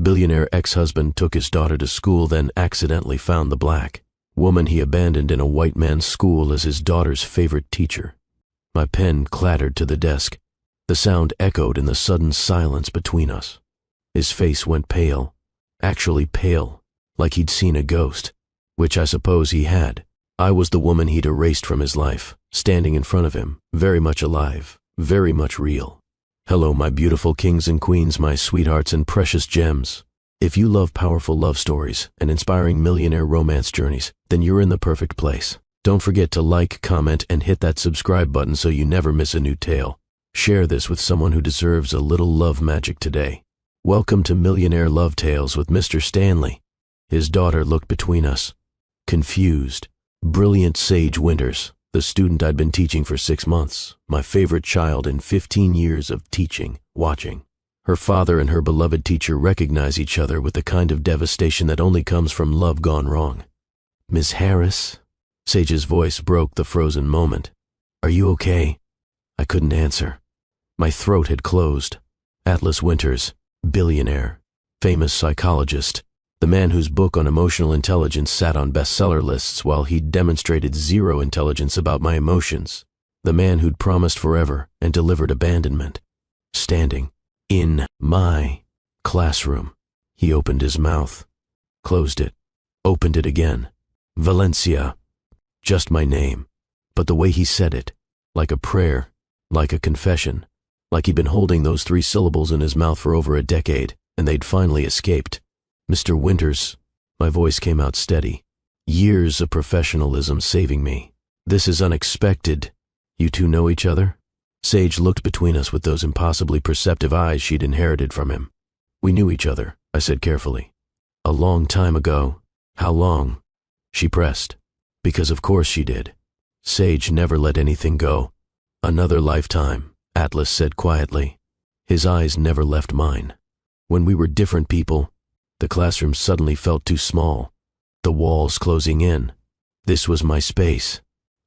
Billionaire ex-husband took his daughter to school, then accidentally found the black woman he abandoned in a white man's school as his daughter's favorite teacher. My pen clattered to the desk. The sound echoed in the sudden silence between us. His face went pale, actually pale, like he'd seen a ghost, which I suppose he had. I was the woman he'd erased from his life, standing in front of him, very much alive, very much real. Hello, my beautiful kings and queens, my sweethearts and precious gems. If you love powerful love stories and inspiring millionaire romance journeys, then you're in the perfect place. Don't forget to like, comment, and hit that subscribe button so you never miss a new tale. Share this with someone who deserves a little love magic today. Welcome to Millionaire Love Tales with Mr. Stanley. His daughter looked between us, confused. Brilliant Sage Winters, the student I'd been teaching for 6 months, my favorite child in 15 years of teaching, watching. Her father and her beloved teacher recognize each other with the kind of devastation that only comes from love gone wrong. Miss Harris? Sage's voice broke the frozen moment. Are you okay? I couldn't answer. My throat had closed. Atlas Winters, billionaire, famous psychologist, the man whose book on emotional intelligence sat on bestseller lists while he'd demonstrated zero intelligence about my emotions, the man who'd promised forever and delivered abandonment. Standing in my classroom, he opened his mouth, closed it, opened it again. Valencia. Just my name, but the way he said it, like a prayer, like a confession, like he'd been holding those 3 syllables in his mouth for over a decade, and they'd finally escaped. Mr. Winters, my voice came out steady. Years of professionalism saving me. This is unexpected. You two know each other? Sage looked between us with those impossibly perceptive eyes she'd inherited from him. We knew each other, I said carefully. A long time ago. How long? She pressed. Because of course she did. Sage never let anything go. Another lifetime, Atlas said quietly. His eyes never left mine. When we were different people, the classroom suddenly felt too small, the walls closing in. This was my space,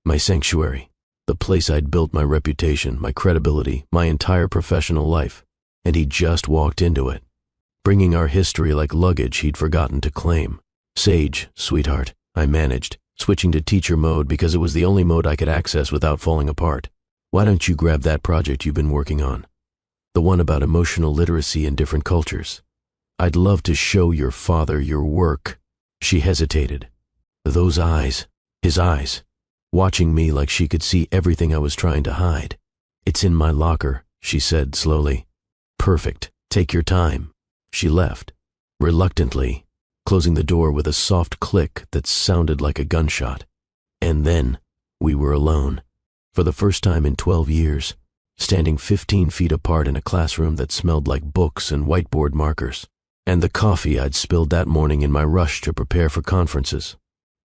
my sanctuary, the place I'd built my reputation, my credibility, my entire professional life, and he just walked into it, bringing our history like luggage he'd forgotten to claim. Sage, sweetheart, I managed, switching to teacher mode because it was the only mode I could access without falling apart. Why don't you grab that project you've been working on? The one about emotional literacy in different cultures. I'd love to show your father your work. She hesitated. Those eyes, his eyes, watching me like she could see everything I was trying to hide. It's in my locker, she said slowly. Perfect, take your time. She left, reluctantly, closing the door with a soft click that sounded like a gunshot. And then we were alone, for the first time in 12 years, standing 15 feet apart in a classroom that smelled like books and whiteboard markers, and the coffee I'd spilled that morning in my rush to prepare for conferences.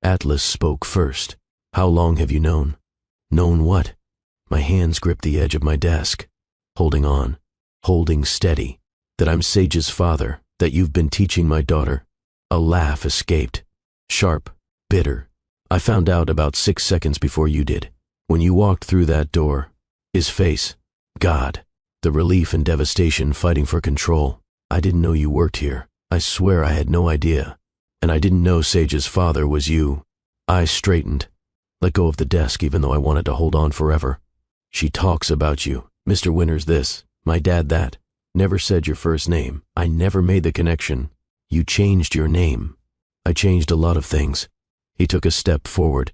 Atlas spoke first. How long have you known? Known what? My hands gripped the edge of my desk, holding on, holding steady, that I'm Sage's father, that you've been teaching my daughter. A laugh escaped, sharp, bitter. I found out about 6 seconds before you did. When you walked through that door, his face, God, the relief and devastation fighting for control. I didn't know you worked here. I swear I had no idea. And I didn't know Sage's father was you. I straightened, let go of the desk even though I wanted to hold on forever. She talks about you. Mr. Winters this, my dad that. Never said your first name. I never made the connection. You changed your name. I changed a lot of things. He took a step forward.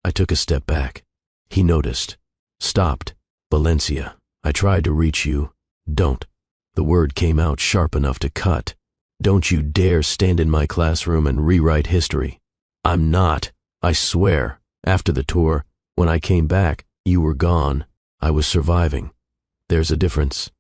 I took a step back. He noticed. Stopped. Valencia, I tried to reach you. Don't. The word came out sharp enough to cut. Don't you dare stand in my classroom and rewrite history. I'm not. I swear. After the tour, when I came back, you were gone. I was surviving. There's a difference.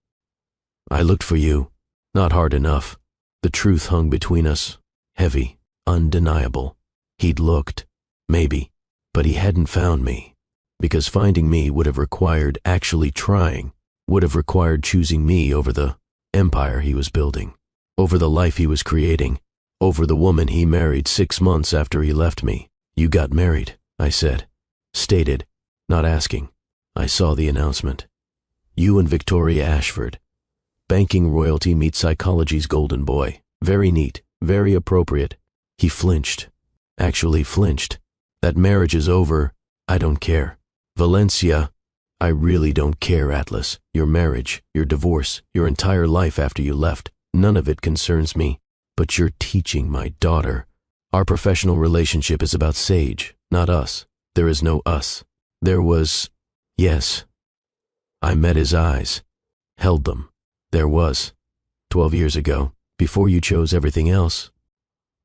I looked for you. Not hard enough. The truth hung between us. Heavy. Undeniable. He'd looked. Maybe. But he hadn't found me. Because finding me would have required actually trying. Would have required choosing me over the empire he was building. Over the life he was creating. Over the woman he married 6 months after he left me. You got married, I said. Stated. Not asking. I saw the announcement. You and Victoria Ashford. Banking royalty meets psychology's golden boy. Very neat, very appropriate. He flinched. Actually flinched. That marriage is over. I don't care. Valencia, I really don't care, Atlas. Your marriage, your divorce, your entire life after you left, none of it concerns me. But you're teaching my daughter. Our professional relationship is about Sage, not us. There is no us. There was, yes. I met his eyes, held them. There was, 12 years ago, before you chose everything else.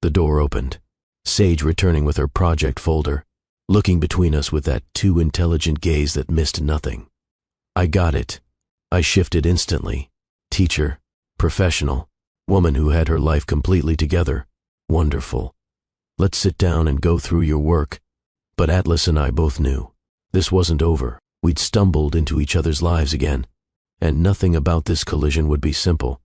The door opened. Sage returning with her project folder, looking between us with that too intelligent gaze that missed nothing. I got it. I shifted instantly. Teacher, professional, woman who had her life completely together. Wonderful. Let's sit down and go through your work. But Atlas and I both knew. This wasn't over. We'd stumbled into each other's lives again. And nothing about this collision would be simple.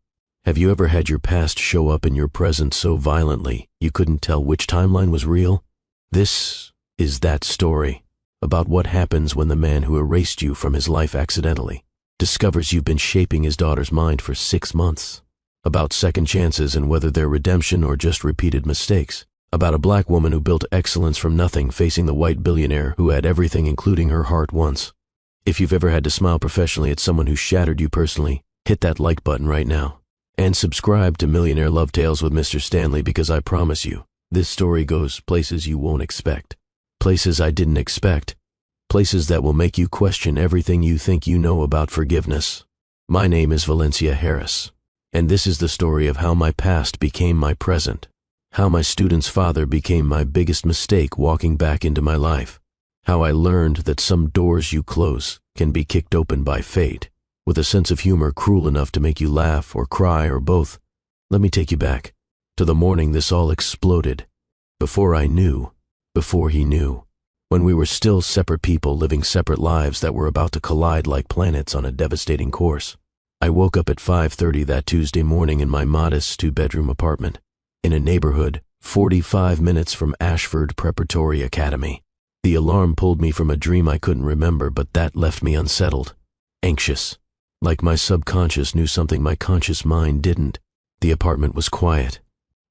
Have you ever had your past show up in your present so violently you couldn't tell which timeline was real? This is that story, about what happens when the man who erased you from his life accidentally discovers you've been shaping his daughter's mind for 6 months. About second chances and whether they're redemption or just repeated mistakes. About a black woman who built excellence from nothing facing the white billionaire who had everything including her heart once. If you've ever had to smile professionally at someone who shattered you personally, hit that like button right now. And subscribe to Millionaire Love Tales with Mr. Stanley, because I promise you, this story goes places you won't expect. Places I didn't expect. Places that will make you question everything you think you know about forgiveness. My name is Valencia Harris, and this is the story of how my past became my present. How my student's father became my biggest mistake walking back into my life. How I learned that some doors you close can be kicked open by fate, with a sense of humor cruel enough to make you laugh or cry or both. Let me take you back to the morning this all exploded. Before I knew, before he knew, when we were still separate people living separate lives that were about to collide like planets on a devastating course. I woke up at 5:30 that Tuesday morning in my modest 2-bedroom apartment, in a neighborhood 45 minutes from Ashford Preparatory Academy. The alarm pulled me from a dream I couldn't remember, but that left me unsettled, anxious, like my subconscious knew something my conscious mind didn't. The apartment was quiet.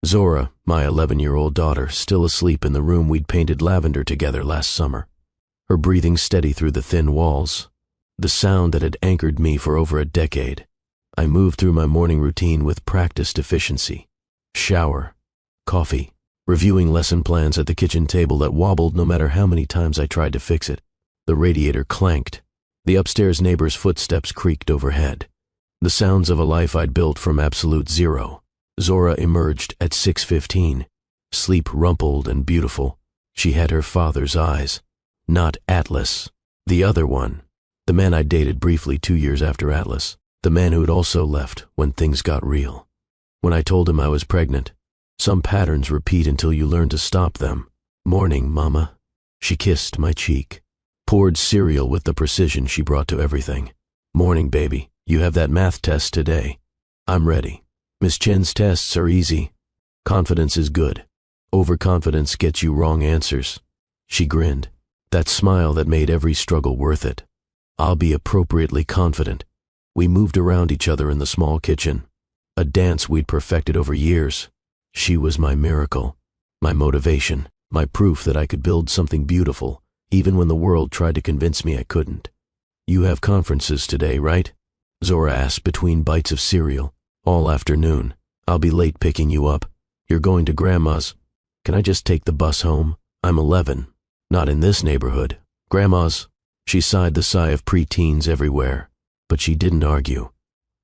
Zora, my 11-year-old daughter, still asleep in the room we'd painted lavender together last summer, her breathing steady through the thin walls, the sound that had anchored me for over a decade. I moved through my morning routine with practiced efficiency. Shower, coffee, reviewing lesson plans at the kitchen table that wobbled no matter how many times I tried to fix it. The radiator clanked. The upstairs neighbor's footsteps creaked overhead. The sounds of a life I'd built from absolute zero. Zora emerged at 6:15, sleep rumpled and beautiful. She had her father's eyes. Not Atlas. The other one. The man I dated briefly 2 years after Atlas. The man who had also left when things got real. When I told him I was pregnant, some patterns repeat until you learn to stop them. Morning, Mama. She kissed my cheek, poured cereal with the precision she brought to everything. Morning, baby. You have that math test today. I'm ready. Miss Chen's tests are easy. Confidence is good. Overconfidence gets you wrong answers. She grinned, that smile that made every struggle worth it. I'll be appropriately confident. We moved around each other in the small kitchen, a dance we'd perfected over years. She was my miracle, my motivation, my proof that I could build something beautiful, even when the world tried to convince me I couldn't. You have conferences today, right? Zora asked between bites of cereal. All afternoon. I'll be late picking you up. You're going to Grandma's. Can I just take the bus home? I'm 11. Not in this neighborhood. Grandma's. She sighed the sigh of preteens everywhere, but she didn't argue.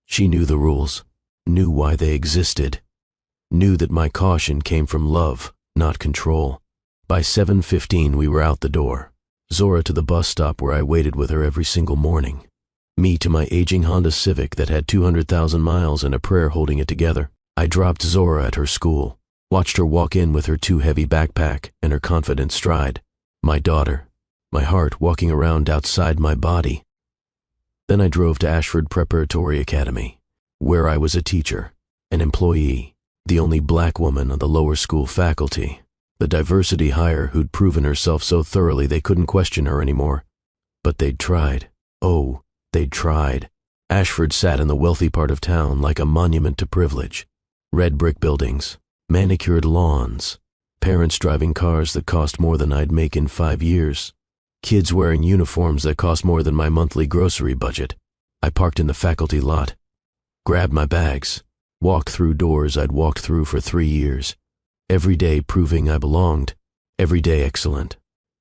She knew the rules, knew why they existed, knew that my caution came from love, not control. By 7:15 we were out the door. Zora to the bus stop where I waited with her every single morning. Me to my aging Honda Civic that had 200,000 miles and a prayer holding it together. I dropped Zora at her school, watched her walk in with her too heavy backpack and her confident stride. My daughter, my heart walking around outside my body. Then I drove to Ashford Preparatory Academy, where I was a teacher, an employee, the only black woman on the lower school faculty, the diversity hire who'd proven herself so thoroughly they couldn't question her anymore. But they'd tried. Oh, they'd tried. Ashford sat in the wealthy part of town like a monument to privilege. Red brick buildings, manicured lawns, parents driving cars that cost more than I'd make in 5 years, kids wearing uniforms that cost more than my monthly grocery budget. I parked in the faculty lot, grabbed my bags, walked through doors I'd walked through for 3 years, every day proving I belonged, every day excellent.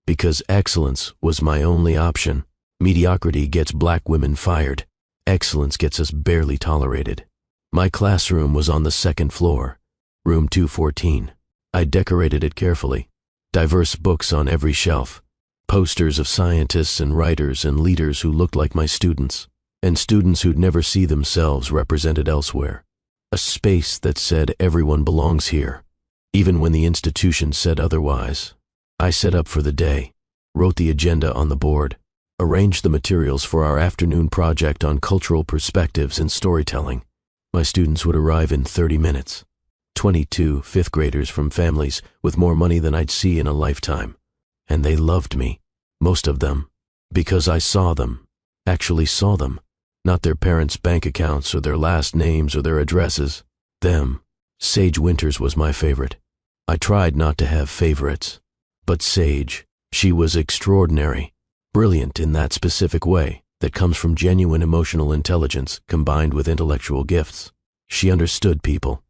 Because excellence was my only option. Mediocrity gets black women fired. Excellence gets us barely tolerated. My classroom was on the 2nd floor, room 214. I decorated it carefully. Diverse books on every shelf, posters of scientists and writers and leaders who looked like my students, and students who'd never see themselves represented elsewhere. A space that said everyone belongs here, even when the institution said otherwise. I set up for the day, wrote the agenda on the board, arranged the materials for our afternoon project on cultural perspectives and storytelling. My students would arrive in 30 minutes. 22 fifth graders from families with more money than I'd see in a lifetime. And they loved me, most of them, because I saw them, actually saw them, not their parents' bank accounts or their last names or their addresses. Them. Sage Winters was my favorite. I tried not to have favorites. But Sage, she was extraordinary, brilliant in that specific way that comes from genuine emotional intelligence combined with intellectual gifts. She understood people,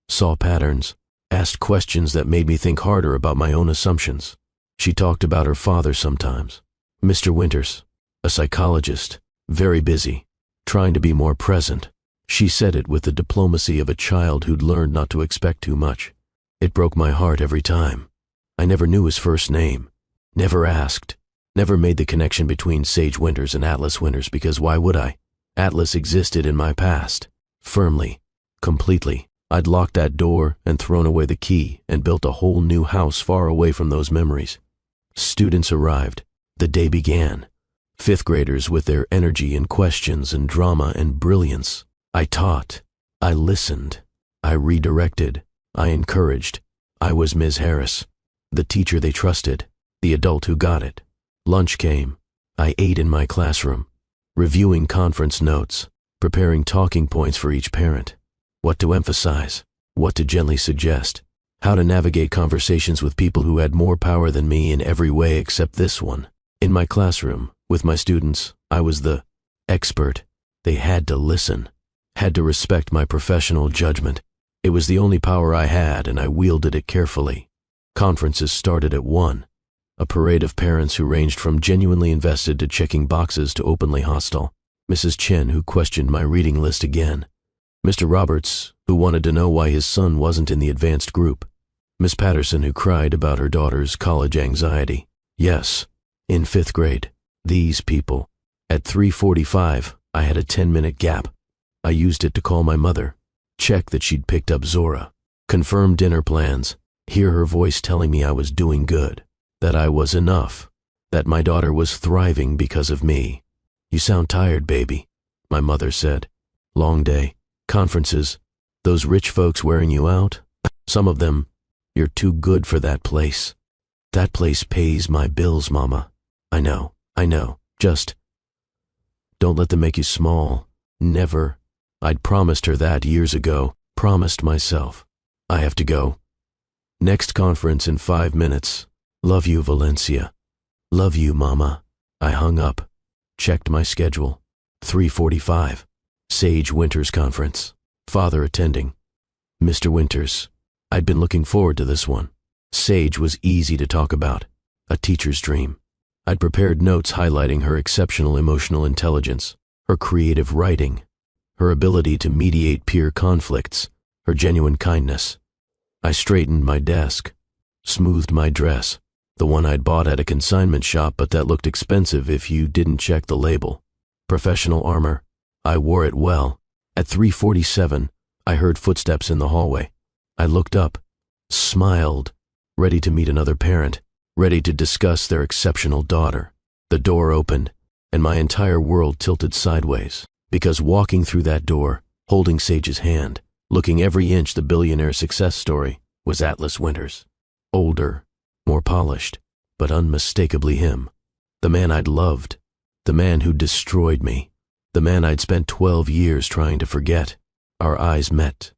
saw patterns, asked questions that made me think harder about my own assumptions. She talked about her father sometimes, Mr. Winters, a psychologist, very busy, trying to be more present. She said it with the diplomacy of a child who'd learned not to expect too much. It broke my heart every time. I never knew his first name, never asked, never made the connection between Sage Winters and Atlas Winters because why would I? Atlas existed in my past, firmly, completely. I'd locked that door and thrown away the key and built a whole new house far away from those memories. Students arrived. The day began. Fifth graders with their energy and questions and drama and brilliance. I taught. I listened. I redirected. I encouraged. I was Ms. Harris, the teacher they trusted, the adult who got it. Lunch came. I ate in my classroom, reviewing conference notes, preparing talking points for each parent, what to emphasize, what to gently suggest, how to navigate conversations with people who had more power than me in every way except this one. In my classroom, with my students, I was the expert. They had to listen, had to respect my professional judgment. It was the only power I had, and I wielded it carefully. Conferences started at 1, a parade of parents who ranged from genuinely invested to checking boxes to openly hostile. Mrs. Chen, who questioned my reading list again. Mr. Roberts, who wanted to know why his son wasn't in the advanced group. Miss Patterson, who cried about her daughter's college anxiety. Yes, in 5th grade, these people. At 3:45, I had a 10-minute gap. I used it to call my mother, check that she'd picked up Zora, confirm dinner plans, hear her voice telling me I was doing good, that I was enough, that my daughter was thriving because of me. You sound tired, baby, my mother said. Long day, conferences, those rich folks wearing you out, some of them, you're too good for that place. That place pays my bills, Mama. I know, just don't let them make you small. Never. I'd promised her that years ago, promised myself. I have to go. Next conference in 5 minutes. Love you, Valencia. Love you, Mama. I hung up, checked my schedule. 3:45. Sage Winters conference. Father attending. Mr. Winters. I'd been looking forward to this one. Sage was easy to talk about. A teacher's dream. I'd prepared notes highlighting her exceptional emotional intelligence, her creative writing, her ability to mediate peer conflicts, her genuine kindness. I straightened my desk, smoothed my dress, the one I'd bought at a consignment shop but that looked expensive if you didn't check the label. Professional armor. I wore it well. At 3:47, I heard footsteps in the hallway. I looked up, smiled, ready to meet another parent, ready to discuss their exceptional daughter. The door opened, and my entire world tilted sideways, because walking through that door, holding Sage's hand, looking every inch the billionaire success story, was Atlas Winters. Older, more polished, but unmistakably him. The man I'd loved, the man who destroyed me, the man I'd spent 12 years trying to forget. Our eyes met.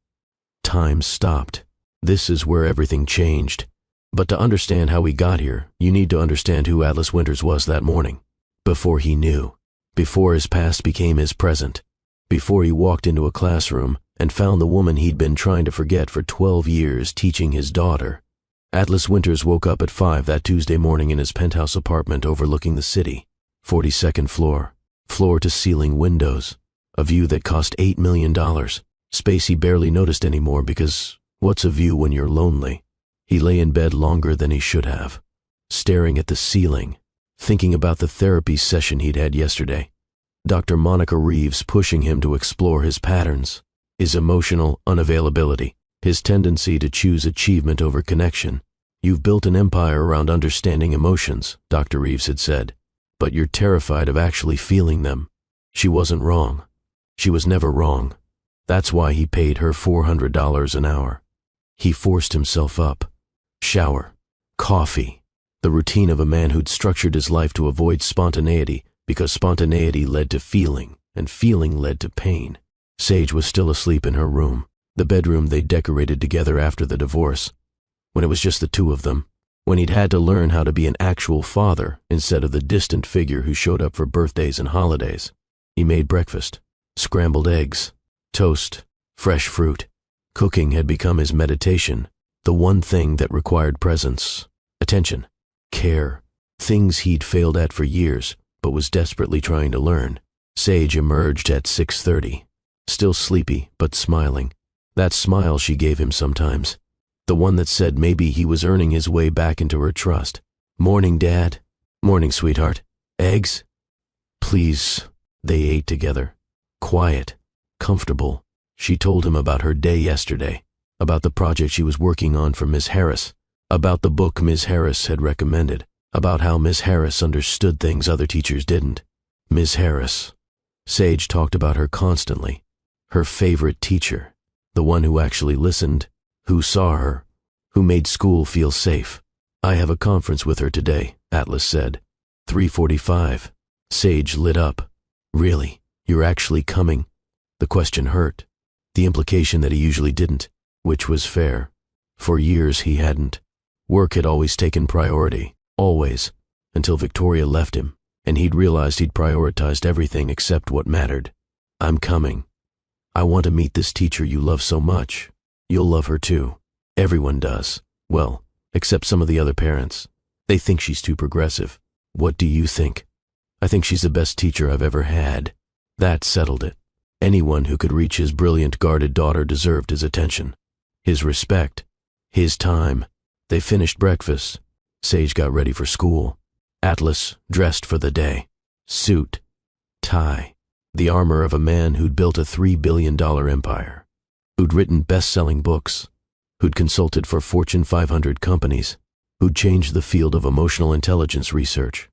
time stopped. This is where everything changed. But to understand how he got here, you need to understand who Atlas Winters was that morning. Before he knew. Before his past became his present. Before he walked into a classroom and found the woman he'd been trying to forget for 12 years teaching his daughter. Atlas Winters woke up at 5 that Tuesday morning in his penthouse apartment overlooking the city. 42nd floor. Floor-to-ceiling windows. A view that cost $8 million. Space he barely noticed anymore because what's a view when you're lonely? He lay in bed longer than he should have, staring at the ceiling, thinking about the therapy session he'd had yesterday. Dr. Monica Reeves pushing him to explore his patterns, his emotional unavailability, his tendency to choose achievement over connection. You've built an empire around understanding emotions, Dr. Reeves had said, but you're terrified of actually feeling them. She wasn't wrong. She was never wrong. That's why he paid her $400 an hour. He forced himself up. Shower. Coffee. The routine of a man who'd structured his life to avoid spontaneity because spontaneity led to feeling, and feeling led to pain. Sage was still asleep in her room, the bedroom they decorated together after the divorce, when it was just the two of them, when he'd had to learn how to be an actual father instead of the distant figure who showed up for birthdays and holidays. He made breakfast. Scrambled eggs, toast, fresh fruit. Cooking had become his meditation, the one thing that required presence, attention, care, things he'd failed at for years but was desperately trying to learn. Sage emerged at 6:30, still sleepy but smiling. That smile she gave him sometimes, the one that said maybe he was earning his way back into her trust. "Morning, Dad." "Morning, sweetheart. Eggs?" "Please." They ate together. Quiet, comfortable. She told him about her day yesterday, about the project she was working on for Miss Harris, about the book Miss Harris had recommended, about how Miss Harris understood things other teachers didn't. Miss Harris. Sage talked about her constantly. Her favorite teacher, the one who actually listened, who saw her, who made school feel safe. "I have a conference with her today," Atlas said. 3:45. Sage lit up. "Really? You're actually coming?" The question hurt. The implication that he usually didn't, which was fair. For years he hadn't. Work had always taken priority, always, until Victoria left him, and he'd realized he'd prioritized everything except what mattered. "I'm coming. I want to meet this teacher you love so much. You'll love her too. Everyone does. Well, except some of the other parents. They think she's too progressive. What do you think?" "I think she's the best teacher I've ever had." That settled it. Anyone who could reach his brilliant guarded daughter deserved his attention, his respect, his time. They finished breakfast. Sage got ready for school. Atlas dressed for the day. Suit, tie, the armor of a man who'd built a $3 billion empire, who'd written best-selling books, who'd consulted for Fortune 500 companies, who'd changed the field of emotional intelligence research,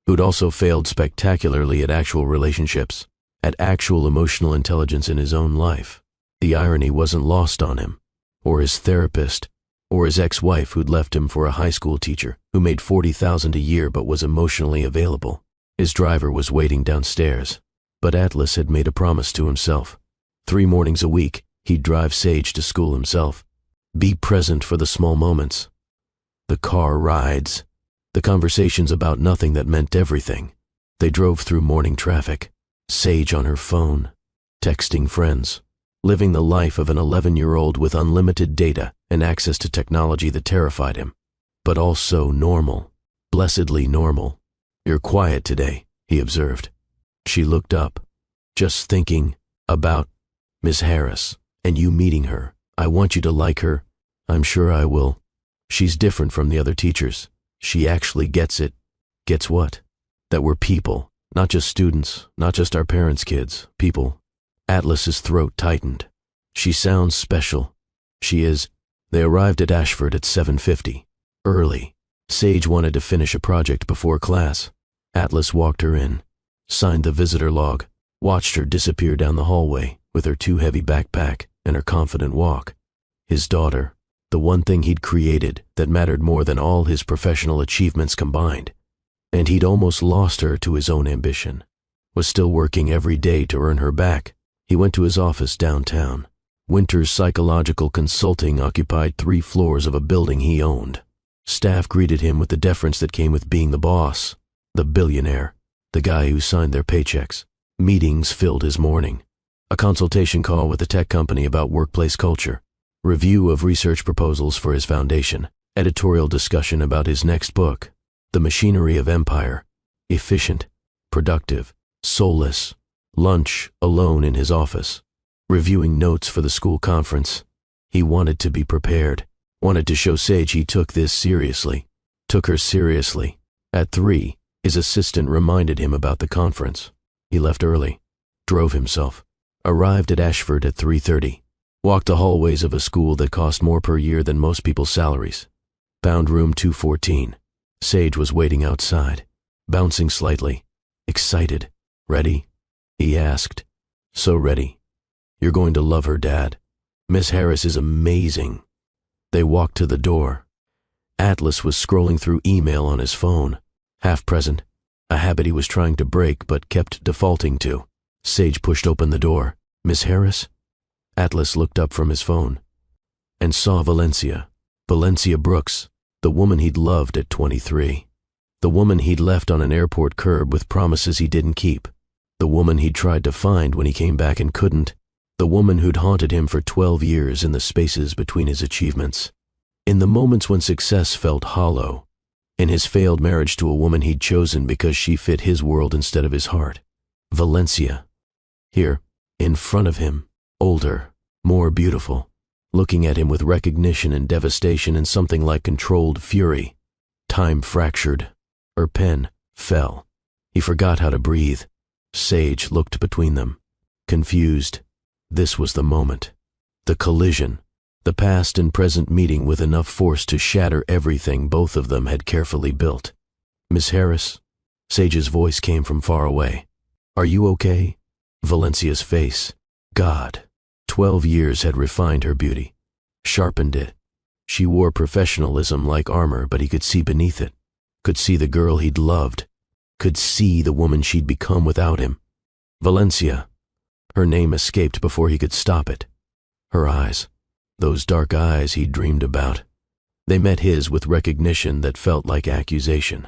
who'd also failed spectacularly at actual relationships, at actual emotional intelligence in his own life. The irony wasn't lost on him, or his therapist, or his ex-wife who'd left him for a high school teacher who made $40,000 a year but was emotionally available. His driver was waiting downstairs, but Atlas had made a promise to himself. 3 mornings a week, he'd drive Sage to school himself. Be present for the small moments. The car rides. The conversations about nothing that meant everything. They drove through morning traffic. Sage on her phone, texting friends, living the life of an 11-year-old with unlimited data and access to technology that terrified him, but also normal, blessedly normal. "You're quiet today," he observed. She looked up. "Just thinking about Miss Harris and you meeting her. I want you to like her. I'm sure I will. She's different from the other teachers. She actually gets it." "Gets what?" "That we're people. Not just students, not just our parents' kids, people." Atlas's throat tightened. "She sounds special." "She is." They arrived at Ashford at 7:50. Early. Sage wanted to finish a project before class. Atlas walked her in, signed the visitor log, watched her disappear down the hallway with her too heavy backpack and her confident walk. His daughter, the one thing he'd created that mattered more than all his professional achievements combined. And he'd almost lost her to his own ambition, was still working every day to earn her back. He went to his office downtown. Winter's Psychological Consulting occupied 3 floors of a building he owned. Staff greeted him with the deference that came with being the boss, the billionaire, the guy who signed their paychecks. Meetings filled his morning. A consultation call with the tech company about workplace culture, review of research proposals for his foundation, editorial discussion about his next book, The Machinery of Empire, efficient, productive, soulless, lunch alone in his office, reviewing notes for the school conference. He wanted to be prepared, wanted to show Sage he took this seriously, took her seriously. At 3, his assistant reminded him about the conference. He left early, drove himself, arrived at Ashford at 3:30, walked the hallways of a school that cost more per year than most people's salaries. Found room 214. Sage was waiting outside, bouncing slightly, excited. "Ready?" he asked. "So ready. You're going to love her, Dad. Miss Harris is amazing." They walked to the door. Atlas was scrolling through email on his phone, half present, a habit he was trying to break but kept defaulting to. Sage pushed open the door. "Miss Harris?" Atlas looked up from his phone and saw Valencia Brooks, the woman he'd loved at 23. The woman he'd left on an airport curb with promises he didn't keep. The woman he'd tried to find when he came back and couldn't. The woman who'd haunted him for 12 years in the spaces between his achievements. In the moments when success felt hollow. In his failed marriage to a woman he'd chosen because she fit his world instead of his heart. Valencia. Here, in front of him, older, more beautiful, looking at him with recognition and devastation and something like controlled fury. Time fractured. Her pen fell. He forgot how to breathe. Sage looked between them, confused. This was the moment. The collision. The past and present meeting with enough force to shatter everything both of them had carefully built. "Miss Harris?" Sage's voice came from far away. "Are you okay?" Valencia's face. God. 12 years had refined her beauty, sharpened it. She wore professionalism like armor, but he could see beneath it. Could see the girl he'd loved. Could see the woman she'd become without him. Valencia. Her name escaped before he could stop it. Her eyes. Those dark eyes he'd dreamed about. They met his with recognition that felt like accusation.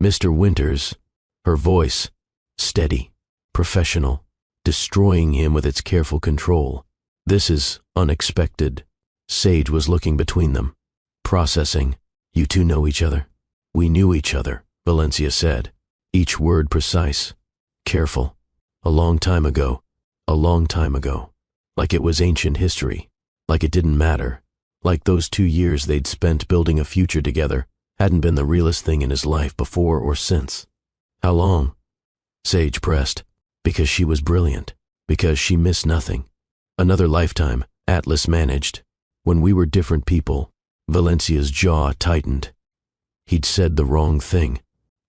"Mr. Winters." Her voice. Steady. Professional. Destroying him with its careful control. "This is unexpected." Sage was looking between them, processing. "You two know each other?" "We knew each other," Valencia said, each word precise, careful. "A long time ago. A long time ago." Like it was ancient history. Like it didn't matter. Like those 2 years they'd spent building a future together hadn't been the realest thing in his life before or since. "How long?" Sage pressed. "Because she was brilliant. Because she missed nothing." "Another lifetime," Atlas managed. "When we were different people." Valencia's jaw tightened. He'd said the wrong thing.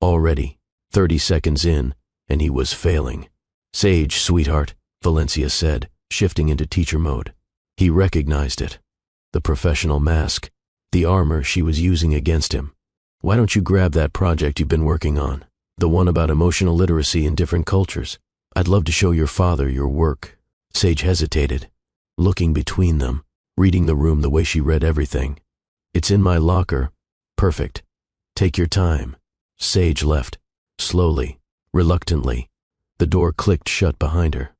Already, 30 seconds in, and he was failing. "Sage, sweetheart," Valencia said, shifting into teacher mode. He recognized it. The professional mask. The armor she was using against him. "Why don't you grab that project you've been working on? The one about emotional literacy in different cultures. I'd love to show your father your work." Sage hesitated, looking between them, reading the room the way she read everything. "It's in my locker." "Perfect. Take your time." Sage left, slowly, reluctantly. The door clicked shut behind her.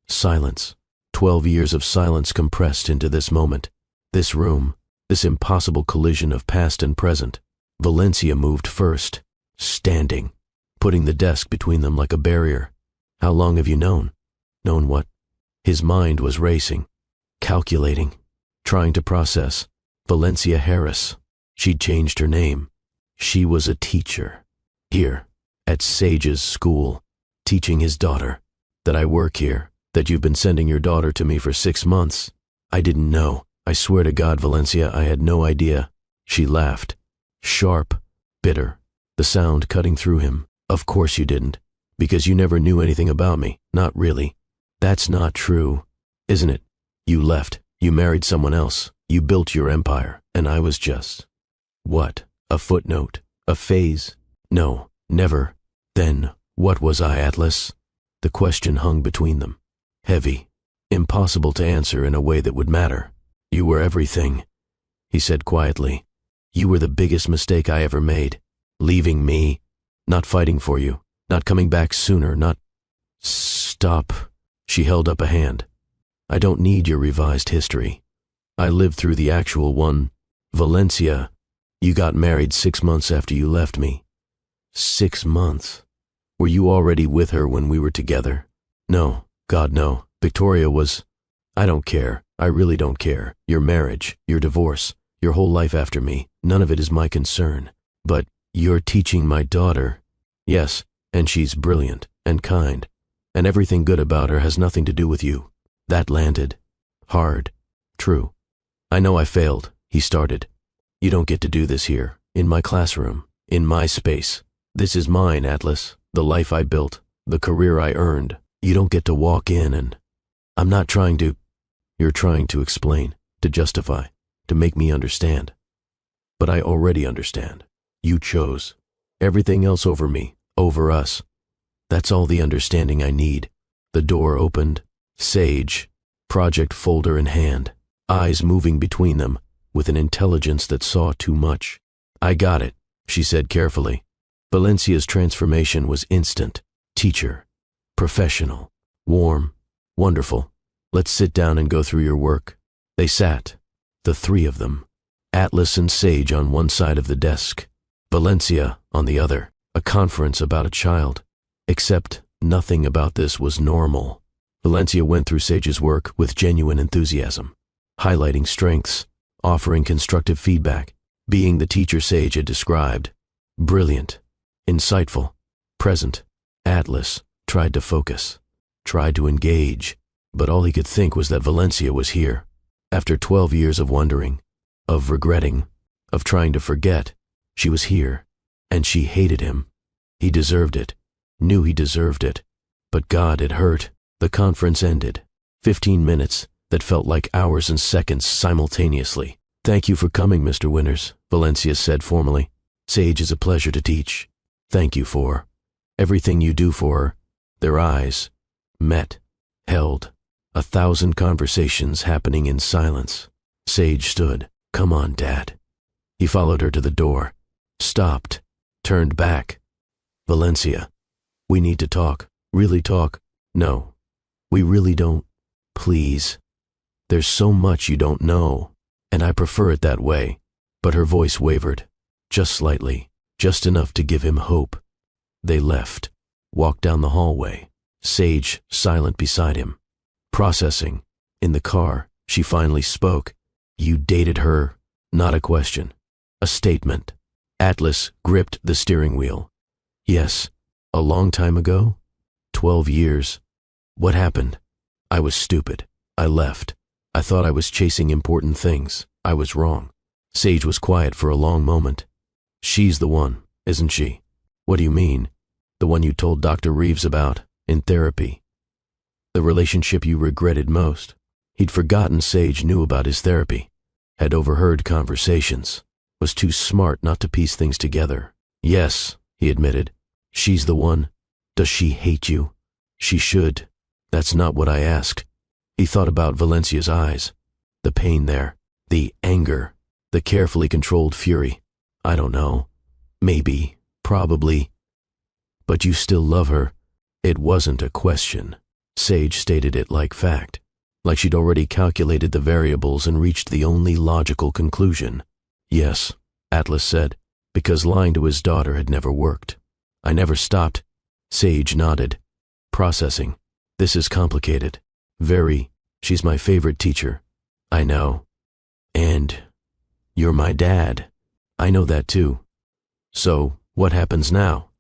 Silence. 12 years of silence compressed into this moment. This room, this impossible collision of past and present. Valencia moved first, standing, putting the desk between them like a barrier. "How long have you known?" "Known what?" His mind was racing, calculating, trying to process. Valencia Harris. She'd changed her name. She was a teacher. Here, at Sage's school, teaching his daughter. "That I work here, that you've been sending your daughter to me for 6 months. I didn't know. I swear to God, Valencia, I had no idea." She laughed. Sharp, bitter, the sound cutting through him. "Of course you didn't. Because you never knew anything about me. Not really." "That's not true, isn't it? You left. You married someone else. You built your empire. And I was just..." "What? A footnote? A phase?" "No, never." "Then, what was I, Atlas?" The question hung between them. Heavy. Impossible to answer in a way that would matter. You were everything, he said quietly. You were the biggest mistake I ever made. Leaving me, not fighting for you, not coming back sooner, not... Stop. She held up a hand. I don't need your revised history. I lived through the actual one. Valencia, you got married 6 months after you left me. 6 months? Were you already with her when we were together? No, God no. Victoria was... I don't care. I really don't care. Your marriage, your divorce, your whole life after me, none of it is my concern. But you're teaching my daughter. Yes, and she's brilliant and kind, and everything good about her has nothing to do with you. That landed. Hard. True. I know I failed, he started. You don't get to do this here, in my classroom, in my space. This is mine, Atlas, the life I built, the career I earned. You don't get to walk in and... I'm not trying to... You're trying to explain, to justify, to make me understand. But I already understand. You chose. Everything else over me, over us. That's all the understanding I need. The door opened. Sage, project folder in hand, eyes moving between them, with an intelligence that saw too much. I got it, she said carefully. Valencia's transformation was instant. Teacher. Professional. Warm. Wonderful. Let's sit down and go through your work. They sat, the three of them, Atlas and Sage on one side of the desk, Valencia on the other, a conference about a child. Except nothing about this was normal. Valencia went through Sage's work with genuine enthusiasm, highlighting strengths, offering constructive feedback, being the teacher Sage had described. Brilliant, insightful, present. Atlas tried to focus, tried to engage, but all he could think was that Valencia was here. After 12 years of wondering, of regretting, of trying to forget, she was here, and she hated him. He deserved it, knew he deserved it, but God, it hurt. The conference ended. 15 minutes that felt like hours and seconds simultaneously. Thank you for coming, Mr. Winters, Valencia said formally. Sage is a pleasure to teach. Thank you for everything you do for her. Their eyes met, held, 1,000 conversations happening in silence. Sage stood. Come on, Dad. He followed her to the door, stopped, turned back. Valencia, we need to talk, really talk. No, we really don't. Please. There's so much you don't know, and I prefer it that way. But her voice wavered, just slightly, just enough to give him hope. They left, walked down the hallway, Sage silent beside him. Processing. In the car, she finally spoke. You dated her? Not a question. A statement. Atlas gripped the steering wheel. Yes. A long time ago? 12 years. What happened? I was stupid. I left. I thought I was chasing important things. I was wrong. Sage was quiet for a long moment. She's the one, isn't she? What do you mean? The one you told Dr. Reeves about, in therapy. The relationship you regretted most. He'd forgotten Sage knew about his therapy, had overheard conversations, was too smart not to piece things together. Yes, he admitted. She's the one. Does she hate you? She should. That's not what I asked. He thought about Valencia's eyes, the pain there, the anger, the carefully controlled fury. I don't know. Maybe, probably. But you still love her. It wasn't a question. Sage stated it like fact, like she'd already calculated the variables and reached the only logical conclusion. Yes, Atlas said, because lying to his daughter had never worked. I never stopped. Sage nodded. Processing. This is complicated. Very. She's my favorite teacher. I know. And you're my dad. I know that too. So, what happens now?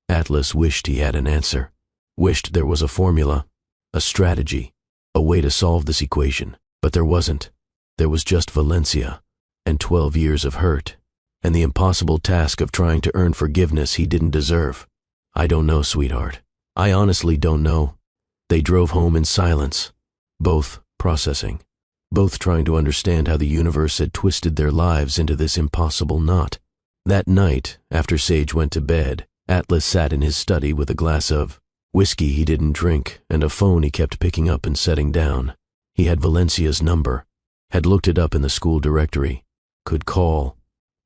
Atlas wished he had an answer. Wished there was a formula, a strategy, a way to solve this equation. But there wasn't. There was just Valencia, and 12 years of hurt, and the impossible task of trying to earn forgiveness he didn't deserve. I don't know, sweetheart. I honestly don't know. They drove home in silence, both processing, both trying to understand how the universe had twisted their lives into this impossible knot. That night, after Sage went to bed, Atlas sat in his study with a glass of Whiskey he didn't drink, and a phone he kept picking up and setting down. He had Valencia's number, had looked it up in the school directory, could call,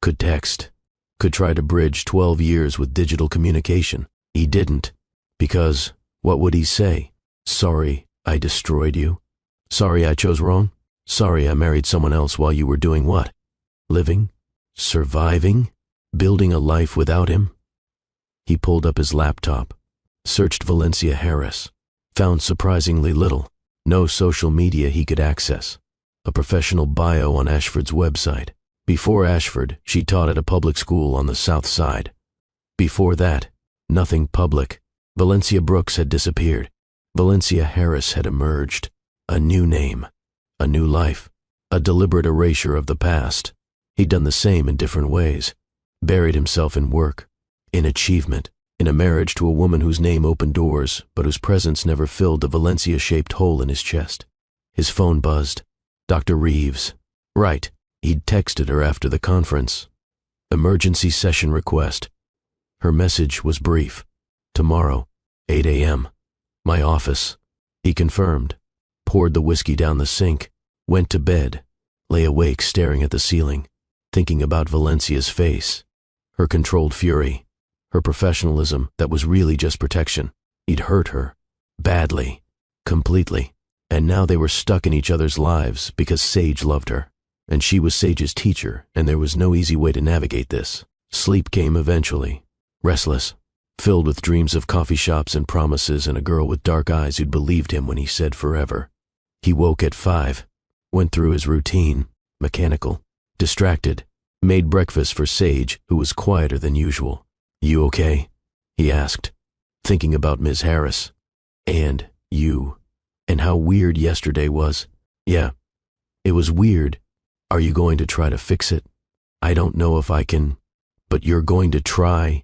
could text, could try to bridge 12 years with digital communication. He didn't, because what would he say? Sorry, I destroyed you? Sorry I chose wrong? Sorry I married someone else while you were doing what? Living? Surviving? Building a life without him? He pulled up his laptop, searched Valencia Harris, found surprisingly little. No social media he could access. A professional bio on Ashford's website. Before Ashford, she taught at a public school on the South Side. Before that, nothing public. Valencia Brooks had disappeared. Valencia Harris had emerged. A new name, a new life, a deliberate erasure of the past. He'd done the same in different ways. Buried himself in work, in achievement, in a marriage to a woman whose name opened doors, but whose presence never filled the Valencia-shaped hole in his chest. His phone buzzed. Dr. Reeves. Right. He'd texted her after the conference. Emergency session request. Her message was brief. Tomorrow, 8 a.m. My office. He confirmed. Poured the whiskey down the sink. Went to bed. Lay awake staring at the ceiling, thinking about Valencia's face. Her controlled fury. Her professionalism that was really just protection. He'd hurt her. Badly. Completely. And now they were stuck in each other's lives because Sage loved her. And she was Sage's teacher, and there was no easy way to navigate this. Sleep came eventually. Restless. Filled with dreams of coffee shops and promises and a girl with dark eyes who'd believed him when he said forever. He woke at 5. Went through his routine. Mechanical. Distracted. Made breakfast for Sage, who was quieter than usual. You okay? He asked, thinking about Ms. Harris. And you. And how weird yesterday was. Yeah, it was weird. Are you going to try to fix it? I don't know if I can, but you're going to try.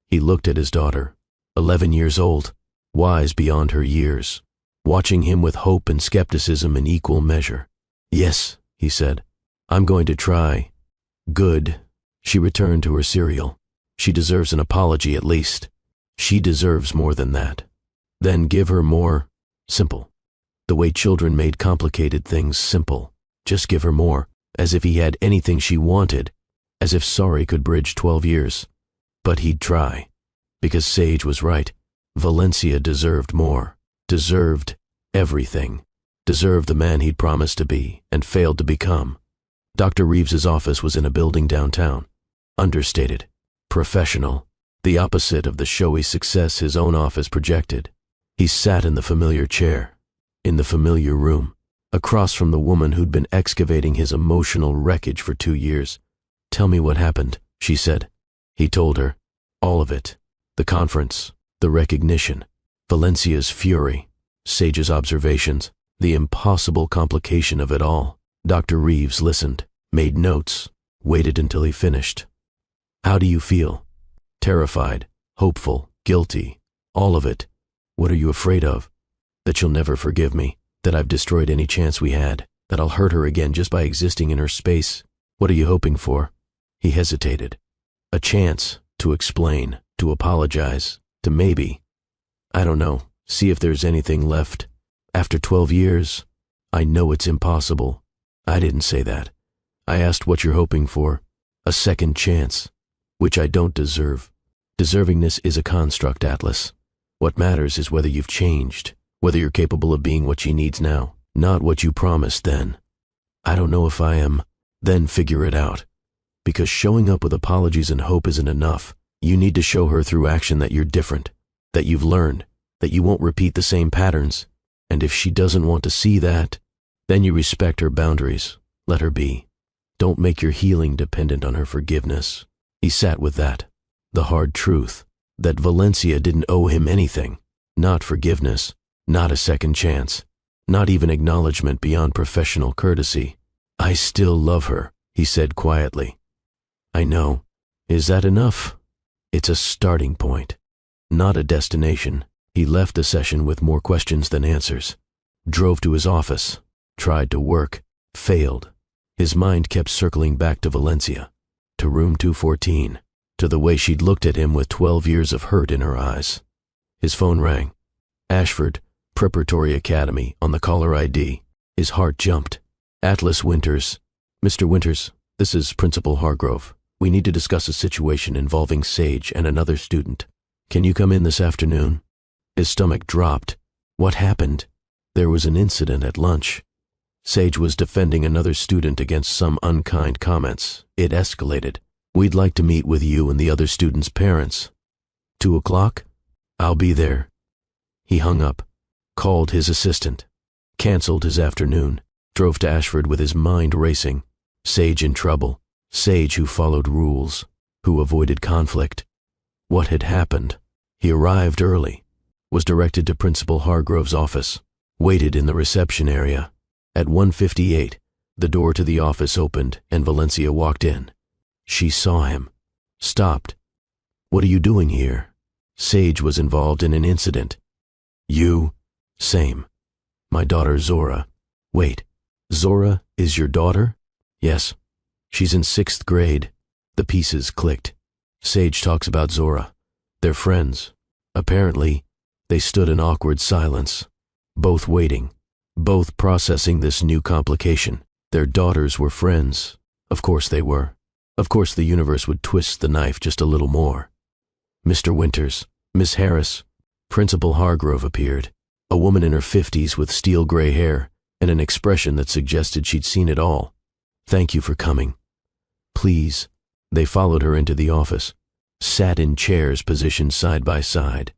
He looked at his daughter, 11 years old, wise beyond her years, watching him with hope and skepticism in equal measure. Yes, he said, I'm going to try. Good. She returned to her cereal. She deserves an apology at least. She deserves more than that. Then give her more. Simple. The way children made complicated things simple. Just give her more, as if he had anything she wanted, as if sorry could bridge 12 years. But he'd try. Because Sage was right. Valencia deserved more. Deserved everything. Deserved the man he'd promised to be and failed to become. Dr. Reeves's office was in a building downtown. Understated. Professional. The opposite of the showy success his own office projected. He sat in the familiar chair. In the familiar room. Across from the woman who'd been excavating his emotional wreckage for 2 years. Tell me what happened, she said. He told her. All of it. The conference. The recognition. Valencia's fury. Sage's observations. The impossible complication of it all. Dr. Reeves listened, made notes, waited until he finished. How do you feel? Terrified, hopeful, guilty, all of it. What are you afraid of? That you'll never forgive me, that I've destroyed any chance we had, that I'll hurt her again just by existing in her space. What are you hoping for? He hesitated. A chance to explain, to apologize, to maybe, I don't know, see if there's anything left. After 12 years, I know it's impossible. I didn't say that. I asked what you're hoping for. A second chance, which I don't deserve. Deservingness is a construct, Atlas. What matters is whether you've changed, whether you're capable of being what she needs now, not what you promised then. I don't know if I am. Then figure it out. Because showing up with apologies and hope isn't enough. You need to show her through action that you're different, that you've learned, that you won't repeat the same patterns. And if she doesn't want to see that, then you respect her boundaries. Let her be. Don't make your healing dependent on her forgiveness. He sat with that. The hard truth. That Valencia didn't owe him anything. Not forgiveness. Not a second chance. Not even acknowledgement beyond professional courtesy. I still love her, he said quietly. I know. Is that enough? It's a starting point. Not a destination. He left the session with more questions than answers. Drove to his office. Tried to work. Failed. His mind kept circling back to Valencia. To room 214. To the way she'd looked at him with 12 years of hurt in her eyes. His phone rang. Ashford, Preparatory Academy, on the caller ID. His heart jumped. Atlas Winters. Mr. Winters, this is Principal Hargrove. We need to discuss a situation involving Sage and another student. Can you come in this afternoon? His stomach dropped. What happened? There was an incident at lunch. Sage was defending another student against some unkind comments. It escalated. We'd like to meet with you and the other student's parents. 2 o'clock? I'll be there. He hung up, called his assistant, canceled his afternoon, drove to Ashford with his mind racing. Sage in trouble. Sage who followed rules, who avoided conflict. What had happened? He arrived early, was directed to Principal Hargrove's office, waited in the reception area. At 1:58, the door to the office opened and Valencia walked in. She saw him, stopped. What are you doing here? Sage was involved in an incident. You? Same. My daughter Zora. Wait, Zora is your daughter? Yes. She's in 6th grade. The pieces clicked. Sage talks about Zora. They're friends. Apparently, they stood in awkward silence, both waiting, both processing this new complication. Their daughters were friends. Of course they were. Of course the universe would twist the knife just a little more. Mr. Winters, Miss Harris. Principal Hargrove appeared, a woman in her 50s with steel gray hair and an expression that suggested she'd seen it all. Thank you for coming. Please. They followed her into the office, sat in chairs positioned side by side,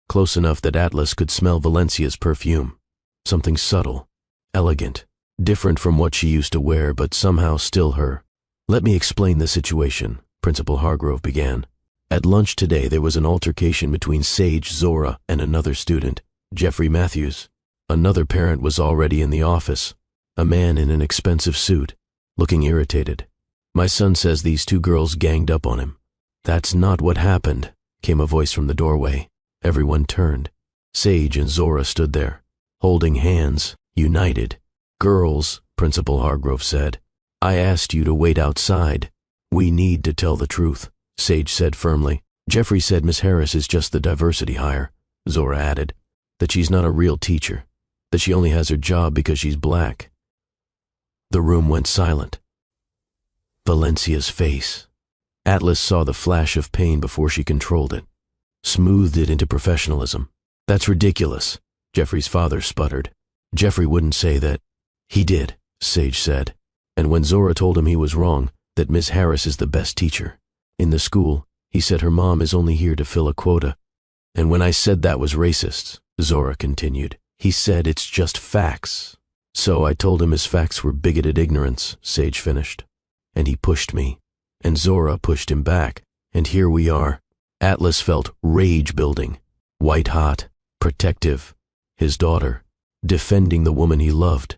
close enough that Atlas could smell Valencia's perfume. Something subtle, elegant, different from what she used to wear, but somehow still her. Let me explain the situation, Principal Hargrove began. At lunch today there was an altercation between Sage Zora and another student, Jeffrey Matthews. Another parent was already in the office, a man in an expensive suit, looking irritated. My son says these 2 girls ganged up on him. That's not what happened, came a voice from the doorway. Everyone turned. Sage and Zora stood there, holding hands, united. Girls, Principal Hargrove said, I asked you to wait outside. We need to tell the truth, Sage said firmly. Jeffrey said Miss Harris is just the diversity hire, Zora added, that she's not a real teacher, that she only has her job because she's black. The room went silent. Valencia's face. Atlas saw the flash of pain before she controlled it, smoothed it into professionalism. That's ridiculous, Jeffrey's father sputtered. Jeffrey wouldn't say that. He did, Sage said. And when Zora told him he was wrong, that Miss Harris is the best teacher in the school, he said her mom is only here to fill a quota. And when I said that was racist, Zora continued, he said it's just facts. So I told him his facts were bigoted ignorance, Sage finished. And he pushed me, and Zora pushed him back, and here we are. Atlas felt rage building, white hot, protective. His daughter, defending the woman he loved,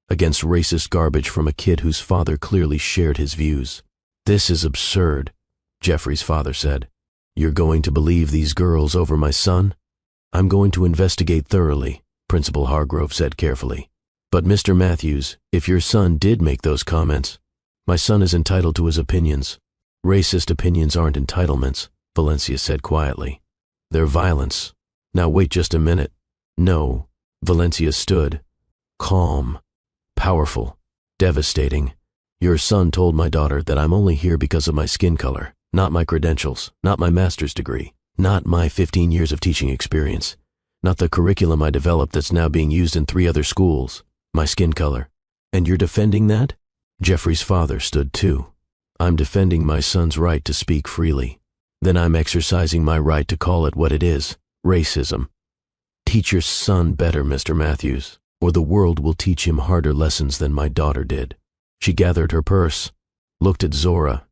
against racist garbage from a kid whose father clearly shared his views. This is absurd, Jeffrey's father said. You're going to believe these girls over my son? I'm going to investigate thoroughly, Principal Hargrove said carefully. But Mr. Matthews, if your son did make those comments, my son is entitled to his opinions. Racist opinions aren't entitlements, Valencia said quietly. They're violence. Now wait just a minute. No, Valencia stood, calm, powerful, devastating. Your son told my daughter that I'm only here because of my skin color, not my credentials, not my master's degree, not my 15 years of teaching experience, not the curriculum I developed that's now being used in 3 other schools, my skin color. And you're defending that? Jeffrey's father stood too. I'm defending my son's right to speak freely. Then I'm exercising my right to call it what it is, racism. Teach your son better, Mr. Matthews, or the world will teach him harder lessons than my daughter did. She gathered her purse, looked at Zora.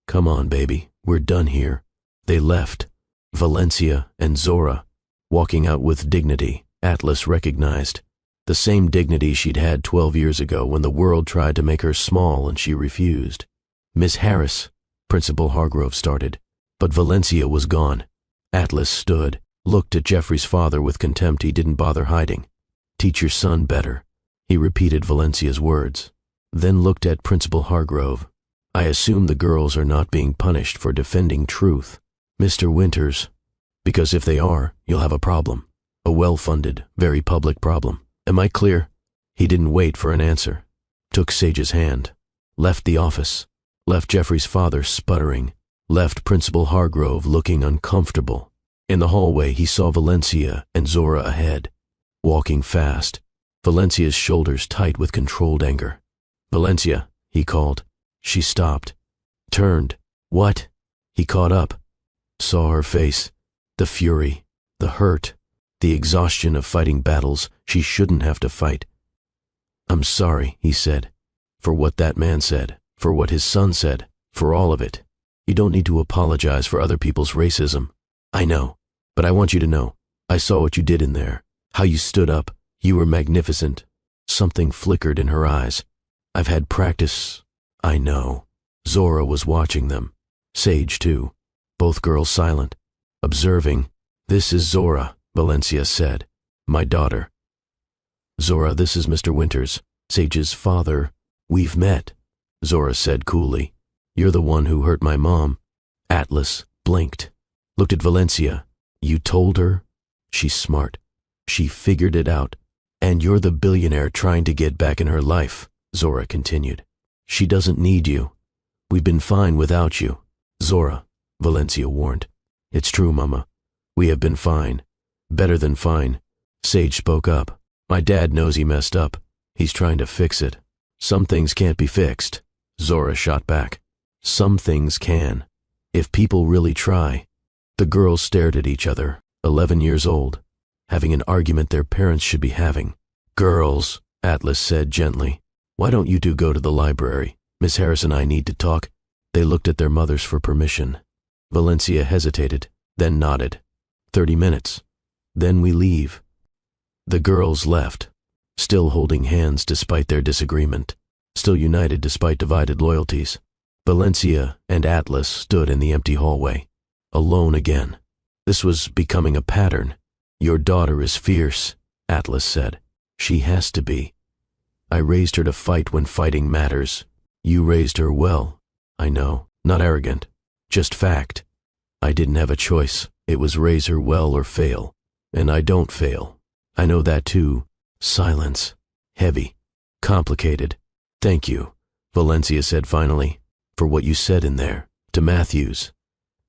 Come on, baby, we're done here. They left, Valencia and Zora, walking out with dignity. Atlas recognized the same dignity she'd had 12 years ago when the world tried to make her small and she refused. Miss Harris, Principal Hargrove started, but Valencia was gone. Atlas stood, looked at Jeffrey's father with contempt he didn't bother hiding. Teach your son better, he repeated Valencia's words, then looked at Principal Hargrove. I assume the girls are not being punished for defending truth, Mr. Winters, because if they are, you'll have a problem. A well-funded, very public problem. Am I clear? He didn't wait for an answer. Took Sage's hand. Left the office. Left Jeffrey's father sputtering. Left Principal Hargrove looking uncomfortable. In the hallway, he saw Valencia and Zora ahead, walking fast, Valencia's shoulders tight with controlled anger. "Valencia," he called. She stopped. Turned. "What?" He caught up. Saw her face. The fury. The hurt. The exhaustion of fighting battles she shouldn't have to fight. "I'm sorry," he said. "For what that man said. For what his son said. For all of it. You don't need to apologize for other people's racism. I know. But I want you to know. I saw what you did in there. How you stood up. You were magnificent." Something flickered in her eyes. "I've had practice." "I know." Zora was watching them. Sage, too. Both girls silent. Observing. "This is Zora," Valencia said. "My daughter." "Zora, this is Mr. Winters, Sage's father. We've met," Zora said coolly. "You're the one who hurt my mom." Atlas blinked. Looked at Valencia. "You told her?" "She's smart. She figured it out. And you're the billionaire trying to get back in her life," Zora continued. "She doesn't need you. We've been fine without you." "Zora," Valencia warned. "It's true, Mama. We have been fine. Better than fine." Sage spoke up. "My dad knows he messed up. He's trying to fix it." "Some things can't be fixed," Zora shot back. "Some things can. If people really try." The girls stared at each other, 11 years old, having an argument their parents should be having. "Girls," Atlas said gently, "why don't you two go to the library? Miss Harris and I need to talk." They looked at their mothers for permission. Valencia hesitated, then nodded. 30 minutes. Then we leave." The girls left, still holding hands despite their disagreement, still united despite divided loyalties. Valencia and Atlas stood in the empty hallway, alone again. This was becoming a pattern. "Your daughter is fierce," Atlas said. "She has to be. I raised her to fight when fighting matters. You raised her well. I know, not arrogant, just fact. I didn't have a choice. It was raise her well or fail. And I don't fail. I know that too." Silence. Heavy. Complicated. "Thank you," Valencia said finally, "for what you said in there, to Matthews.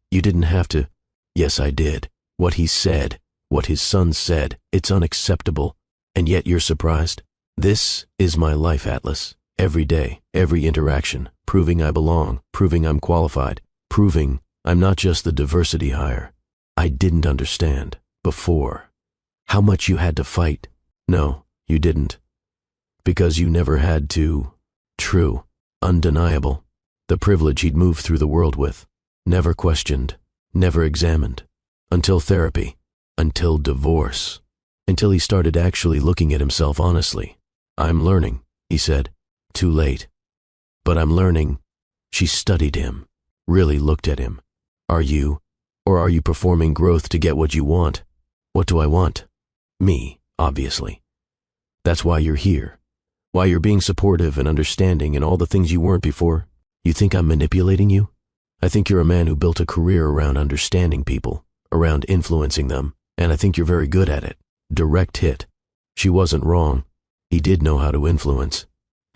You didn't have to." "Yes, I did. What he said, what his son said, it's unacceptable. And yet you're surprised? This is my life, Atlas. Every day, every interaction, proving I belong, proving I'm qualified, proving I'm not just the diversity hire. I didn't understand, before, how much you had to fight. No, you didn't. Because you never had to. True, undeniable. The privilege he'd moved through the world with. Never questioned, never examined. Until therapy, until divorce, until he started actually looking at himself honestly. "I'm learning," he said. "Too late. But I'm learning." She studied him, really looked at him. "Are you? Or are you performing growth to get what you want?" "What do I want?" "Me, obviously. That's why you're here. Why you're being supportive and understanding and all the things you weren't before. You think I'm manipulating you? I think you're a man who built a career around understanding people, around influencing them, and I think you're very good at it. Direct hit." She wasn't wrong. He did know how to influence,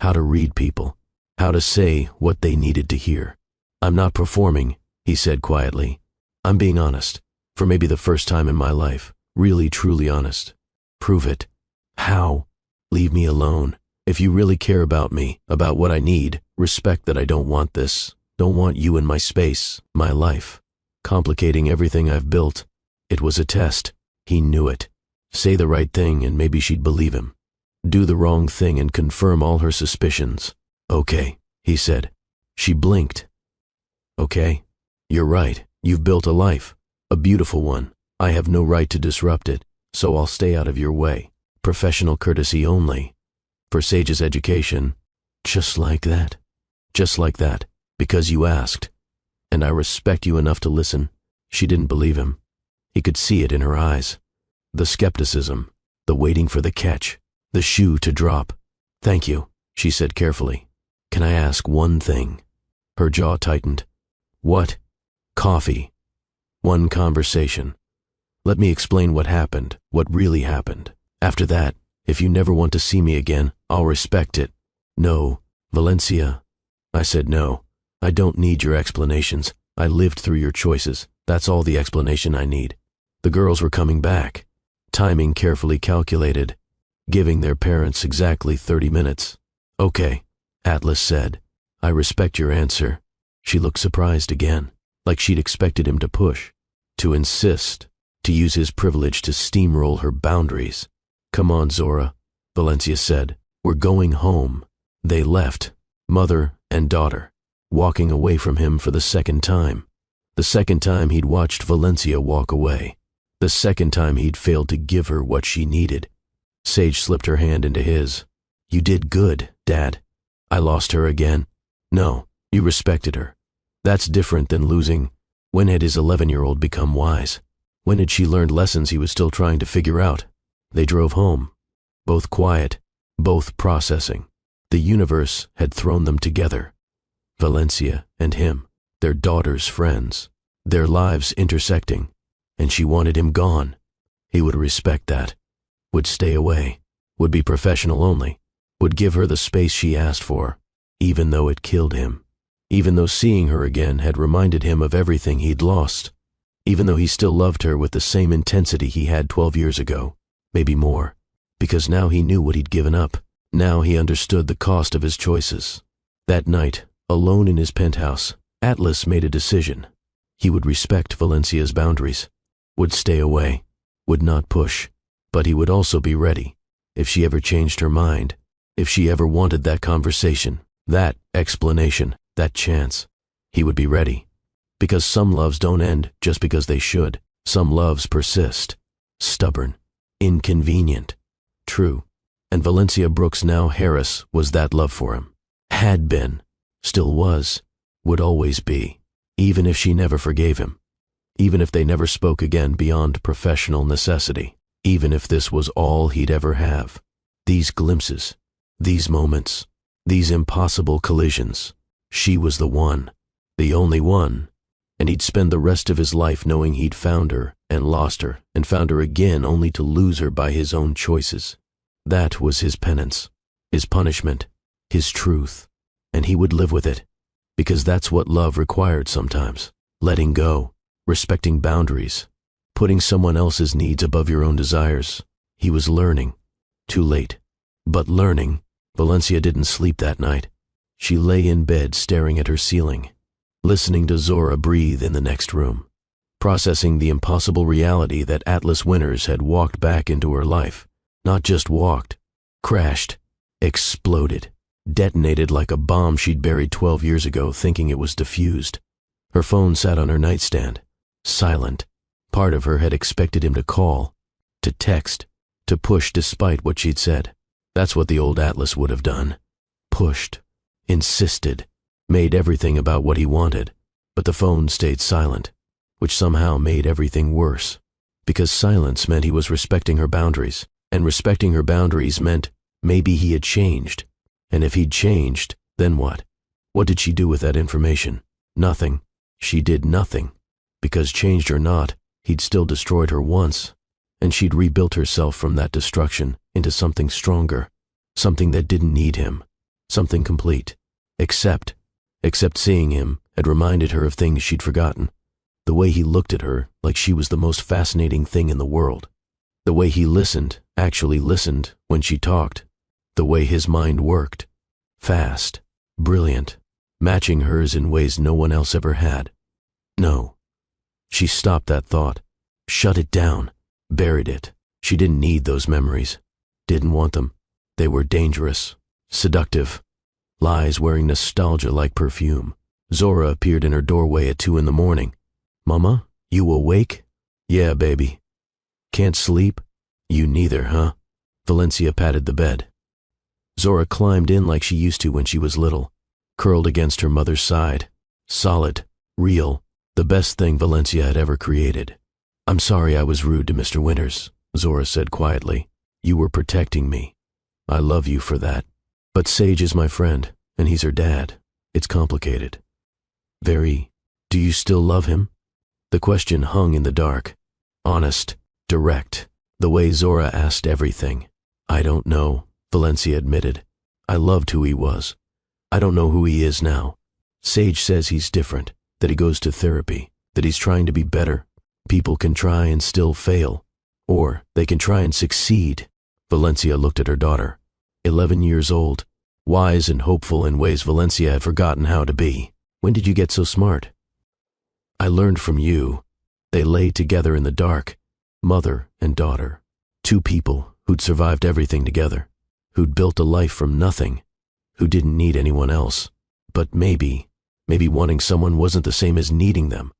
how to read people, how to say what they needed to hear. "I'm not performing," he said quietly. "I'm being honest, for maybe the first time in my life, really truly honest." "Prove it." "How?" "Leave me alone. If you really care about me, about what I need, respect that I don't want this, don't want you in my space, my life, complicating everything I've built." It was a test. He knew it. Say the right thing and maybe she'd believe him. Do the wrong thing and confirm all her suspicions. "Okay," he said. She blinked. "Okay, you're right. You've built a life, a beautiful one. I have no right to disrupt it, so I'll stay out of your way. Professional courtesy only. For Sage's education." "Just like that?" "Just like that, because you asked. And I respect you enough to listen." She didn't believe him. He could see it in her eyes. The skepticism, the waiting for the catch, the shoe to drop. "Thank you," she said carefully. "Can I ask one thing?" Her jaw tightened. "What?" "Coffee. One conversation. Let me explain what happened, what really happened. After that, if you never want to see me again, I'll respect it. No, Valencia. I said no. I don't need your explanations. I lived through your choices. That's all the explanation I need. The girls were coming back. Timing carefully calculated. Giving their parents exactly 30 minutes. Okay, Atlas said. I respect your answer. She looked surprised again, like she'd expected him to push, to insist, to use his privilege to steamroll her boundaries. Come on, Zora, Valencia said. We're going home. They left, mother and daughter, walking away from him for the second time. The second time he'd watched Valencia walk away. The second time he'd failed to give her what she needed. Sage slipped her hand into his. You did good, Dad. I lost her again. No, you respected her. That's different than losing. When had his 11-year-old become wise? When had she learned lessons he was still trying to figure out? They drove home. Both quiet, both processing. The universe had thrown them together. Valencia and him, their daughter's friends, their lives intersecting, and she wanted him gone. He would respect that, would stay away, would be professional only, would give her the space she asked for, even though it killed him, even though seeing her again had reminded him of everything he'd lost, even though he still loved her with the same intensity he had 12 years ago, maybe more, because now he knew what he'd given up. Now he understood the cost of his choices. That night, alone in his penthouse, Atlas made a decision. He would respect Valencia's boundaries, would stay away, would not push, but he would also be ready. If she ever changed her mind, if she ever wanted that conversation, that explanation, that chance, he would be ready. Because some loves don't end just because they should. Some loves persist. Stubborn. Inconvenient. True. And Valencia Brooks now Harris was that love for him. Had been. Still was. Would always be. Even if she never forgave him. Even if they never spoke again beyond professional necessity. Even if this was all he'd ever have. These glimpses. These moments. These impossible collisions. She was the one. The only one. And he'd spend the rest of his life knowing he'd found her and lost her and found her again only to lose her by his own choices. That was his penance, his punishment, his truth, and he would live with it, because that's what love required sometimes. Letting go, respecting boundaries, putting someone else's needs above your own desires. He was learning. Too late. But learning. Valencia didn't sleep that night. She lay in bed staring at her ceiling, listening to Zora breathe in the next room, processing the impossible reality that Atlas Winters had walked back into her life. Not just walked, crashed, exploded, detonated like a bomb she'd buried 12 years ago thinking it was defused. Her phone sat on her nightstand, silent. Part of her had expected him to call, to text, to push despite what she'd said. That's what the old Atlas would have done. Pushed, insisted, made everything about what he wanted. But the phone stayed silent, which somehow made everything worse. Because silence meant he was respecting her boundaries. And respecting her boundaries meant maybe he had changed. And if he'd changed, then what? What did she do with that information? Nothing. She did nothing. Because changed or not, he'd still destroyed her once. And she'd rebuilt herself from that destruction into something stronger. Something that didn't need him. Something complete. Except seeing him had reminded her of things she'd forgotten. The way he looked at her like she was the most fascinating thing in the world. The way he listened, actually listened, when she talked. The way his mind worked. Fast, brilliant, matching hers in ways no one else ever had. No. She stopped that thought, shut it down, buried it. She didn't need those memories. Didn't want them. They were dangerous, seductive. Lies wearing nostalgia like perfume. Zora appeared in her doorway at 2 a.m. Mama, you awake? Yeah, baby. Can't sleep? You neither, huh? Valencia patted the bed. Zora climbed in like she used to when she was little, curled against her mother's side. Solid, real, the best thing Valencia had ever created. I'm sorry I was rude to Mr. Winters, Zora said quietly. You were protecting me. I love you for that. But Sage is my friend, and he's her dad. It's complicated. Very. Do you still love him? The question hung in the dark. Honest, direct, the way Zora asked everything. I don't know, Valencia admitted. I loved who he was. I don't know who he is now. Sage says he's different, that he goes to therapy, that he's trying to be better. People can try and still fail, or they can try and succeed. Valencia looked at her daughter, 11 years old, wise and hopeful in ways Valencia had forgotten how to be. When did you get so smart? I learned from you. They lay together in the dark, mother and daughter, two people who'd survived everything together, who'd built a life from nothing, who didn't need anyone else. But maybe wanting someone wasn't the same as needing them.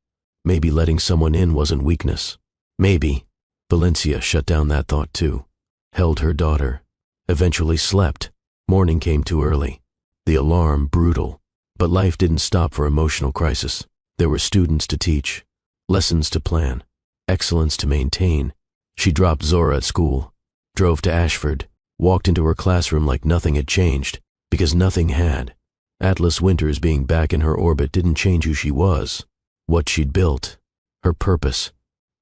Maybe letting someone in wasn't weakness. Maybe. Valencia shut down that thought too, held her daughter, eventually slept. Morning came too early. The alarm brutal. But life didn't stop for emotional crisis. There were students to teach, lessons to plan, excellence to maintain. She dropped Zora at school, drove to Ashford, walked into her classroom like nothing had changed, because nothing had. Atlas Winters being back in her orbit didn't change who she was, what she'd built, her purpose.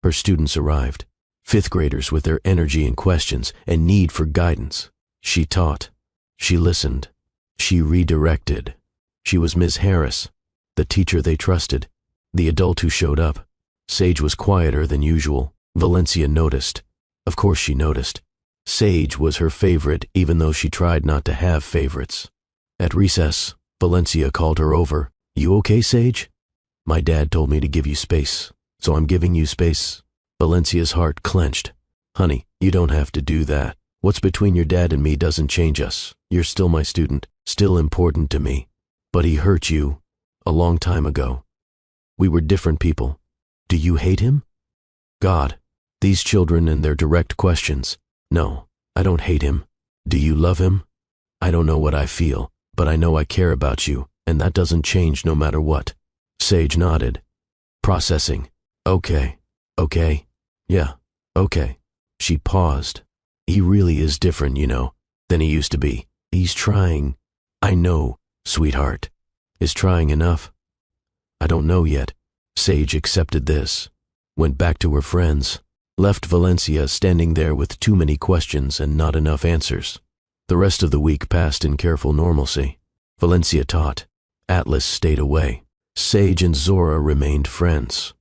Her students arrived, fifth graders with their energy and questions and need for guidance. She taught, she listened, she redirected. She was Ms. Harris, the teacher they trusted, the adult who showed up. Sage was quieter than usual. Valencia noticed. Of course she noticed. Sage was her favorite, even though she tried not to have favorites. At recess, Valencia called her over. You okay, Sage? My dad told me to give you space, so I'm giving you space. Valencia's heart clenched. Honey, you don't have to do that. What's between your dad and me doesn't change us. You're still my student, still important to me. But he hurt you a long time ago. We were different people. Do you hate him? God, these children and their direct questions. No, I don't hate him. Do you love him? I don't know what I feel, but I know I care about you, and that doesn't change no matter what. Sage nodded. Processing. Okay. Yeah, okay. She paused. He really is different, you know, than he used to be. He's trying. I know, sweetheart. Is trying enough? I don't know yet. Sage accepted this, went back to her friends, left Valencia standing there with too many questions and not enough answers. The rest of the week passed in careful normalcy. Valencia taught. Atlas stayed away. Sage and Zora remained friends.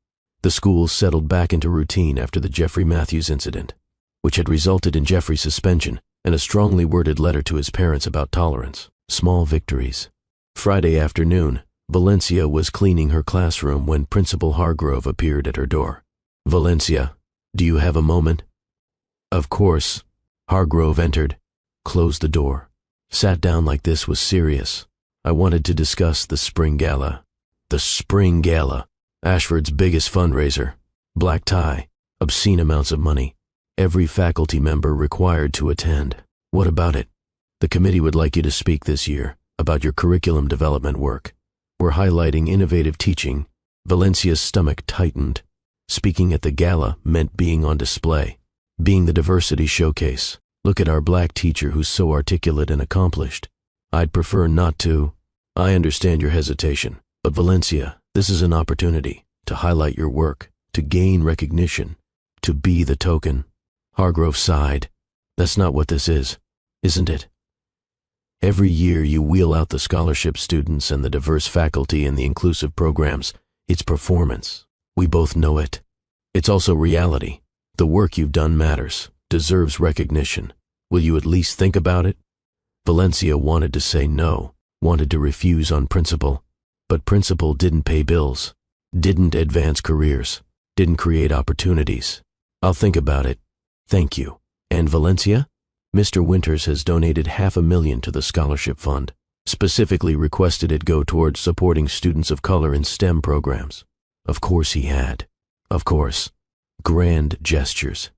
The school settled back into routine after the Jeffrey Matthews incident, which had resulted in Jeffrey's suspension and a strongly worded letter to his parents about tolerance. Small victories. Friday afternoon, Valencia was cleaning her classroom when Principal Hargrove appeared at her door. Valencia, do you have a moment? Of course. Hargrove entered, closed the door, sat down like this was serious. I wanted to discuss the spring gala. The spring gala, Ashford's biggest fundraiser. Black tie, obscene amounts of money. Every faculty member required to attend. What about it? The committee would like you to speak this year about your curriculum development work. We're highlighting innovative teaching. Valencia's stomach tightened. Speaking at the gala meant being on display, being the diversity showcase. Look at our black teacher who's so articulate and accomplished. I'd prefer not to. I understand your hesitation, but Valencia, this is an opportunity to highlight your work, to gain recognition, to be the token. Hargrove sighed. That's not what this is, isn't it? Every year you wheel out the scholarship students and the diverse faculty and the inclusive programs. It's performance. We both know it. It's also reality. The work you've done matters, deserves recognition. Will you at least think about it? Valencia wanted to say no, wanted to refuse on principle. But principle didn't pay bills, didn't advance careers, didn't create opportunities. I'll think about it. Thank you. And Valencia? Mr. Winters has donated $500,000 to the scholarship fund, specifically requested it go towards supporting students of color in STEM programs. Of course he had. Of course. Grand gestures.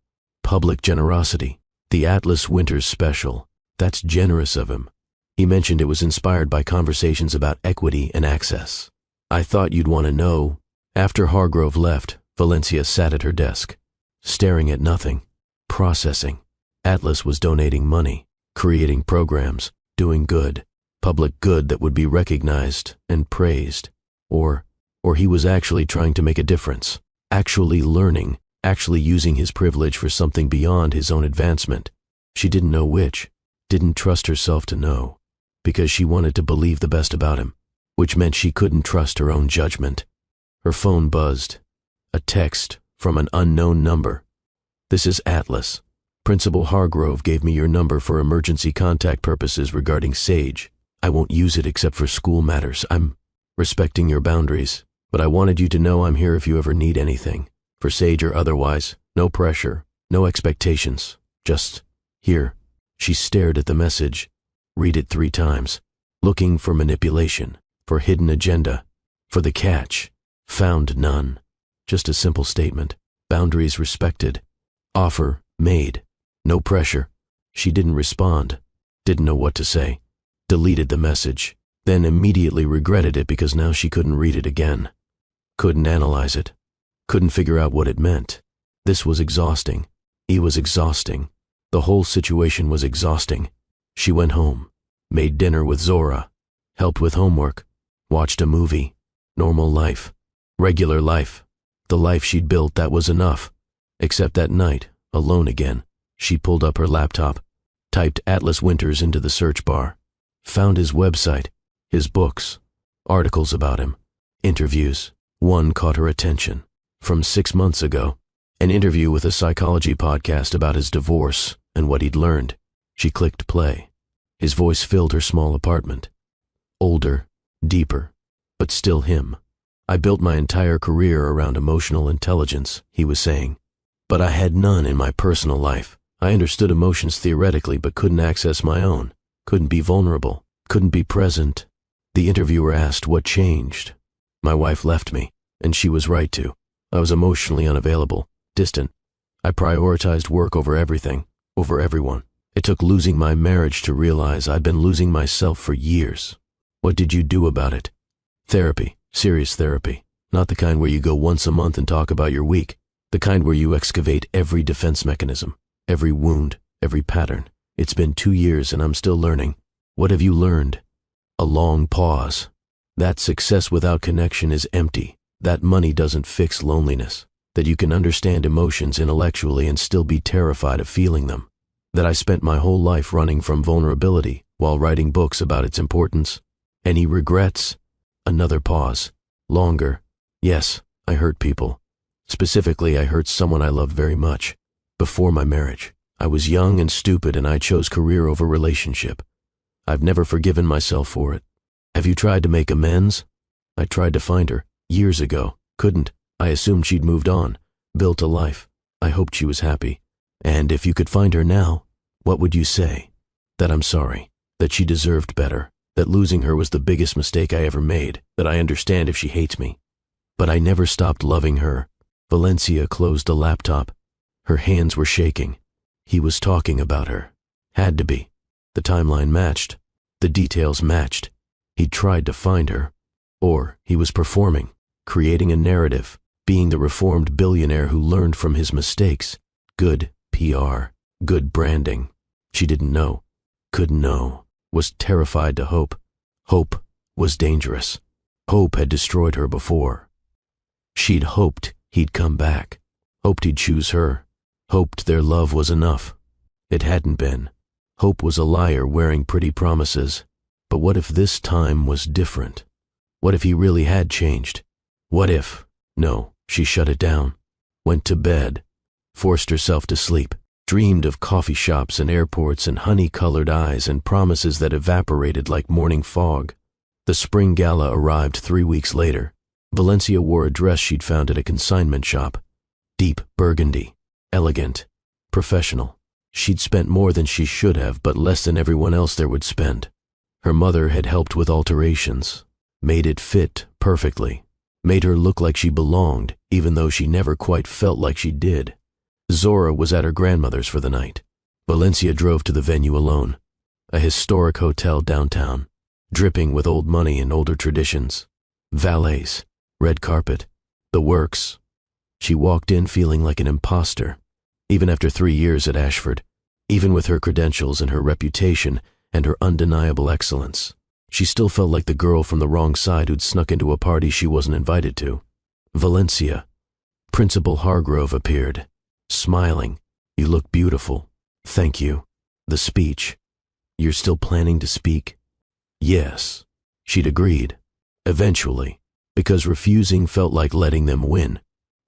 Public generosity. The Atlas Winters special. That's generous of him. He mentioned it was inspired by conversations about equity and access. I thought you'd want to know. After Hargrove left, Valencia sat at her desk, staring at nothing, processing. Atlas was donating money, creating programs, doing good, public good that would be recognized and praised. Or he was actually trying to make a difference, actually learning actually using his privilege for something beyond his own advancement. She didn't know which, didn't trust herself to know, because she wanted to believe the best about him, which meant she couldn't trust her own judgment. Her phone buzzed. A text from an unknown number. "This is Atlas. Principal Hargrove gave me your number for emergency contact purposes regarding Sage. I won't use it except for school matters. I'm respecting your boundaries, but I wanted you to know I'm here if you ever need anything. For Sage or otherwise, no pressure, no expectations, just here." She stared at the message, read it 3 times, looking for manipulation, for hidden agenda, for the catch. Found none. Just a simple statement. Boundaries respected. Offer made. No pressure. She didn't respond, didn't know what to say, deleted the message, then immediately regretted it because now she couldn't read it again. Couldn't analyze it. Couldn't figure out what it meant. This was exhausting. He was exhausting. The whole situation was exhausting. She went home, made dinner with Zora, helped with homework, watched a movie. Normal life. Regular life. The life she'd built that was enough. Except that night, alone again, she pulled up her laptop, typed Atlas Winters into the search bar, found his website, his books, articles about him, interviews. One caught her attention. From 6 months ago, an interview with a psychology podcast about his divorce and what he'd learned. She clicked play. His voice filled her small apartment. Older, deeper, but still him. "I built my entire career around emotional intelligence," he was saying. "But I had none in my personal life. I understood emotions theoretically but couldn't access my own, couldn't be vulnerable, couldn't be present." The interviewer asked what changed. "My wife left me, and she was right to. I was emotionally unavailable, distant. I prioritized work over everything, over everyone. It took losing my marriage to realize I'd been losing myself for years." "What did you do about it?" "Therapy. Serious therapy. Not the kind where you go once a month and talk about your week. The kind where you excavate every defense mechanism, every wound, every pattern. It's been 2 years and I'm still learning." "What have you learned?" A long pause. "That success without connection is empty. That money doesn't fix loneliness. That you can understand emotions intellectually and still be terrified of feeling them. That I spent my whole life running from vulnerability while writing books about its importance. Any regrets?" Another pause. Longer. "Yes, I hurt people. Specifically, I hurt someone I loved very much. Before my marriage. I was young and stupid and I chose career over relationship. I've never forgiven myself for it." "Have you tried to make amends?" "I tried to find her, years ago. Couldn't. I assumed she'd moved on, built a life. I hoped she was happy. And if you could find her now, what would you say?" "That I'm sorry. That she deserved better. That losing her was the biggest mistake I ever made. That I understand if she hates me. But I never stopped loving her." Valencia closed the laptop. Her hands were shaking. He was talking about her. Had to be. The timeline matched. The details matched. He'd tried to find her. Or he was performing, creating a narrative, being the reformed billionaire who learned from his mistakes. Good PR. Good branding. She didn't know. Couldn't know. Was terrified to hope. Hope was dangerous. Hope had destroyed her before. She'd hoped he'd come back. Hoped he'd choose her. Hoped their love was enough. It hadn't been. Hope was a liar wearing pretty promises. But what if this time was different? What if he really had changed? What if? No, she shut it down. Went to bed. Forced herself to sleep. Dreamed of coffee shops and airports and honey-colored eyes and promises that evaporated like morning fog. The spring gala arrived 3 weeks later. Valencia wore a dress she'd found at a consignment shop. Deep burgundy. Elegant. Professional. She'd spent more than she should have, but less than everyone else there would spend. Her mother had helped with alterations. Made it fit perfectly. Made her look like she belonged, even though she never quite felt like she did. Zora was at her grandmother's for the night. Valencia drove to the venue alone. A historic hotel downtown, dripping with old money and older traditions. Valets, red carpet, the works. She walked in feeling like an imposter. Even after 3 years at Ashford, even with her credentials and her reputation and her undeniable excellence, she still felt like the girl from the wrong side who'd snuck into a party she wasn't invited to. Valencia. Principal Hargrove appeared, smiling. You look beautiful. Thank you. The speech. You're still planning to speak? Yes. She'd agreed. Eventually. Because refusing felt like letting them win.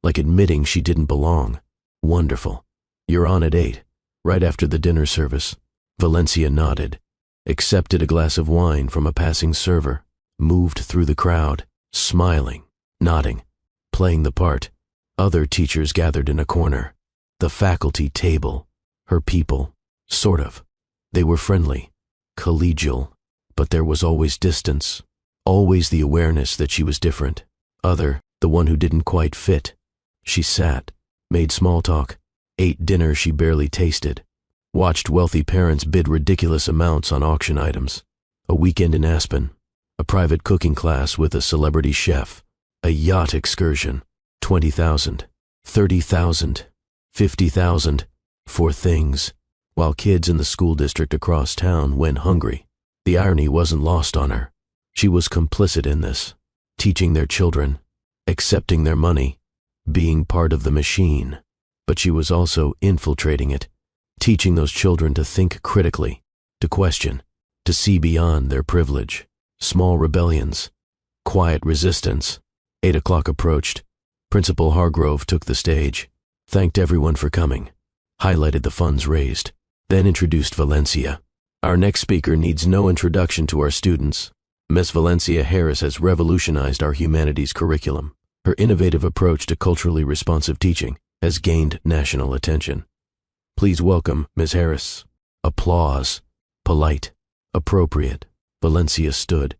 Like admitting she didn't belong. Wonderful. You're on at 8. Right after the dinner service. Valencia nodded. Accepted a glass of wine from a passing server. Moved through the crowd. Smiling. Nodding. Playing the part. Other teachers gathered in a corner. The faculty table. Her people. Sort of. They were friendly. Collegial. But there was always distance. Always the awareness that she was different. Other, the one who didn't quite fit. She sat. Made small talk. Ate dinner she barely tasted. Watched wealthy parents bid ridiculous amounts on auction items. A weekend in Aspen. A private cooking class with a celebrity chef. A yacht excursion. 20,000. 30,000. 50,000. For things. While kids in the school district across town went hungry. The irony wasn't lost on her. She was complicit in this. Teaching their children. Accepting their money. Being part of the machine. But she was also infiltrating it. Teaching those children to think critically. To question. To see beyond their privilege. Small rebellions. Quiet resistance. 8 o'clock approached. Principal Hargrove took the stage. Thanked everyone for coming. Highlighted the funds raised. Then introduced Valencia. Our next speaker needs no introduction to our students. Miss Valencia Harris has revolutionized our humanities curriculum. Her innovative approach to culturally responsive teaching has gained national attention. Please welcome Ms. Harris. Applause. Polite. Appropriate. Valencia stood.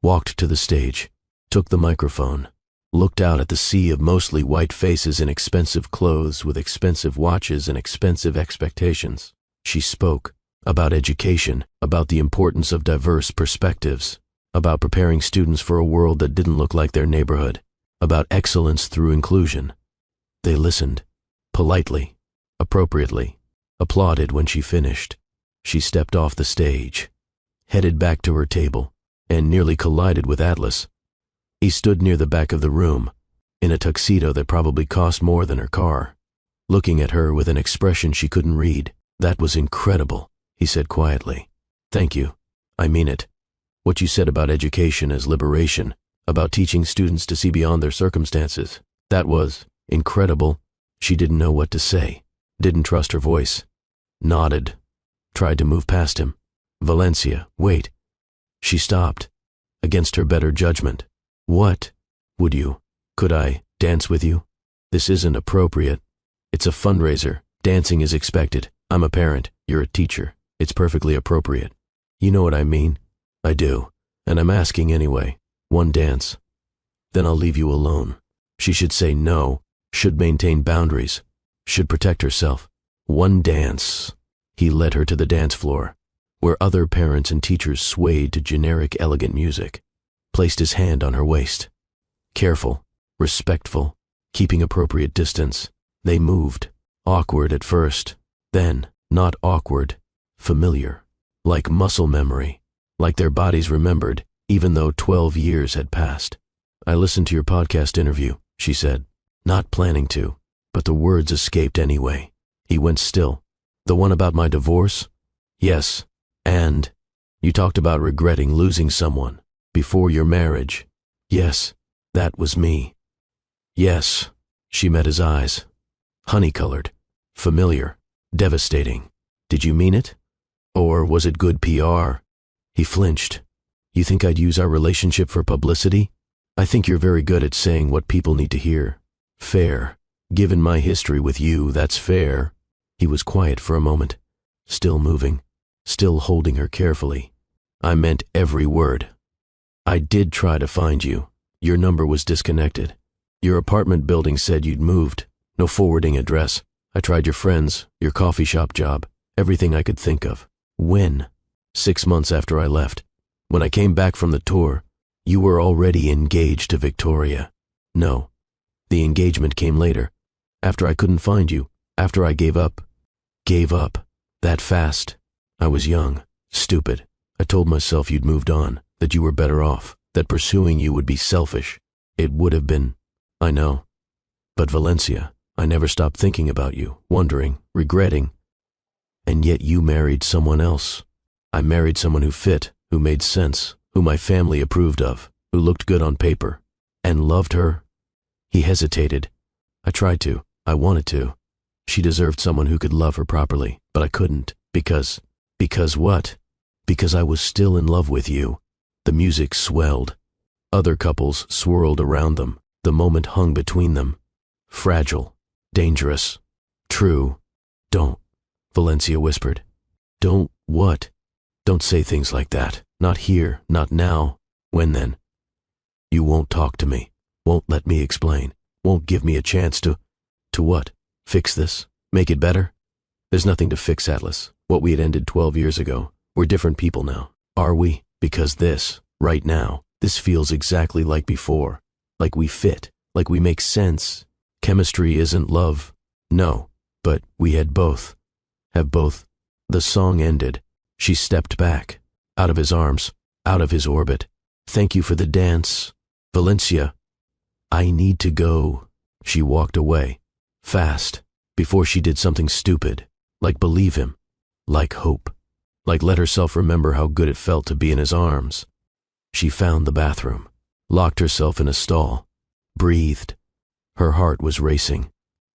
Walked to the stage. Took the microphone. Looked out at the sea of mostly white faces in expensive clothes with expensive watches and expensive expectations. She spoke about education, about the importance of diverse perspectives, about preparing students for a world that didn't look like their neighborhood, about excellence through inclusion. They listened, politely, appropriately, applauded when she finished. She stepped off the stage, headed back to her table, and nearly collided with Atlas. He stood near the back of the room, in a tuxedo that probably cost more than her car, looking at her with an expression she couldn't read. That was incredible, he said quietly. Thank you. I mean it. What you said about education as liberation, about teaching students to see beyond their circumstances, that was incredible. She didn't know what to say, didn't trust her voice. Nodded. Tried to move past him. Valencia, wait. She stopped, against her better judgment. What? Could I dance with you? This isn't appropriate. It's a fundraiser. Dancing is expected. I'm a parent. You're a teacher. It's perfectly appropriate. You know what I mean? I do. And I'm asking anyway. One dance. Then I'll leave you alone. She should say no, should maintain boundaries, should protect herself. One dance. He led her to the dance floor, where other parents and teachers swayed to generic elegant music. Placed his hand on her waist. Careful, respectful, keeping appropriate distance. They moved, awkward at first, then not awkward, familiar, like muscle memory, like their bodies remembered, even though 12 years had passed. I listened to your podcast interview, she said, not planning to, but the words escaped anyway. He went still. The one about my divorce? Yes, and you talked about regretting losing someone. Before your marriage. Yes, that was me. Yes, she met his eyes. Honey-colored, familiar, devastating. Did you mean it? Or was it good PR? He flinched. You think I'd use our relationship for publicity? I think you're very good at saying what people need to hear. Fair. Given my history with you, that's fair. He was quiet for a moment, still moving, still holding her carefully. I meant every word. I did try to find you. Your number was disconnected. Your apartment building said you'd moved. No forwarding address. I tried your friends, your coffee shop job, everything I could think of. When? 6 months after I left. When I came back from the tour, you were already engaged to Victoria. No, the engagement came later. After I couldn't find you. After I gave up. Gave up. That fast. I was young. Stupid. I told myself you'd moved on. That you were better off, that pursuing you would be selfish. It would have been. I know. But Valencia, I never stopped thinking about you, wondering, regretting. And yet you married someone else. I married someone who fit, who made sense, who my family approved of, who looked good on paper. And loved her? He hesitated. I tried to. I wanted to. She deserved someone who could love her properly, but I couldn't. Because what? Because I was still in love with you. The music swelled. Other couples swirled around them. The moment hung between them. Fragile. Dangerous. True. Don't, Valencia whispered. Don't what? Don't say things like that. Not here, not now. When then? You won't talk to me. Won't let me explain. Won't give me a chance to what? Fix this? Make it better? There's nothing to fix, Atlas. What we had ended 12 years ago. We're different people now. Are we? Because this, right now, this feels exactly like before. Like we fit. Like we make sense. Chemistry isn't love. No, but we had both. Have both. The song ended. She stepped back. Out of his arms. Out of his orbit. Thank you for the dance. Valencia. I need to go. She walked away. Fast. Before she did something stupid. Like believe him. Like hope. Like let herself remember how good it felt to be in his arms. She found the bathroom. Locked herself in a stall. Breathed. Her heart was racing.